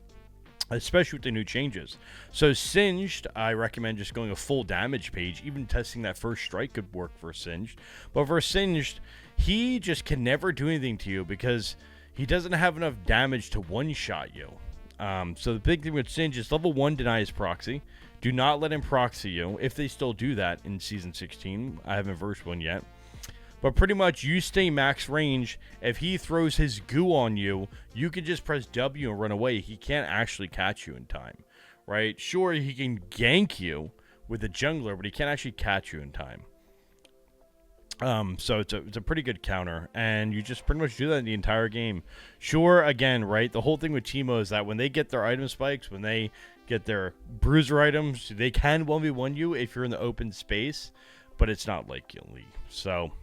especially with the new changes. So Singed, I recommend just going a full damage page. Even testing that first strike could work for Singed. But for Singed, he just can never do anything to you because he doesn't have enough damage to one-shot you. So the big thing with Singed is level 1 denies proxy. Do not let him proxy you, if they still do that in Season 16. I haven't versed one yet. But pretty much, you stay max range. If he throws his goo on you, you can just press W and run away. He can't actually catch you in time, right? Sure, he can gank you with a jungler, but he can't actually catch you in time. So it's a pretty good counter, and you just pretty much do that in the entire game. Sure, again, right, the whole thing with Teemo is that when they get their item spikes, when they get their bruiser items, they can 1v1 you if you're in the open space, but it's not like League. So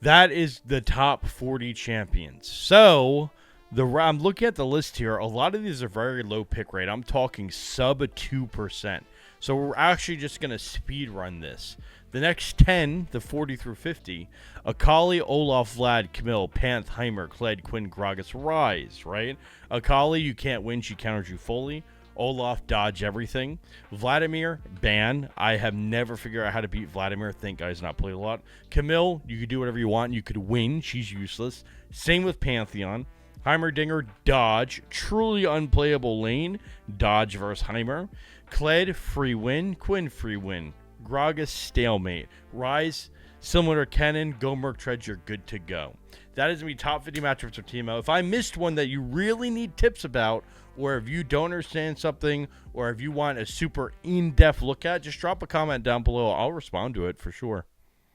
that is the top 40 champions. So I'm looking at the list here. A lot of these are very low pick rate. I'm talking sub 2%. So we're actually just going to speed run this. The next 10, the 40 through 50, Akali, Olaf, Vlad, Camille, Panth, Heimer, Kled, Quinn, Gragas, Rise, right? Akali, you can't win. She counters you fully. Olaf, dodge everything. Vladimir, ban. I have never figured out how to beat Vladimir. Thank God he's not played a lot. Camille, you could do whatever you want. You could win. She's useless. Same with Pantheon. Heimerdinger, dodge. Truly unplayable lane. Dodge versus Heimer. Kled, free win. Quinn, free win. Gragas, stalemate. Rise, similar to Kennen, go Merc Treads, you're good to go. That is going to be top 50 matchups for Teemo. If I missed one that you really need tips about, or if you don't understand something, or if you want a super in-depth look at, just drop a comment down below. I'll respond to it for sure.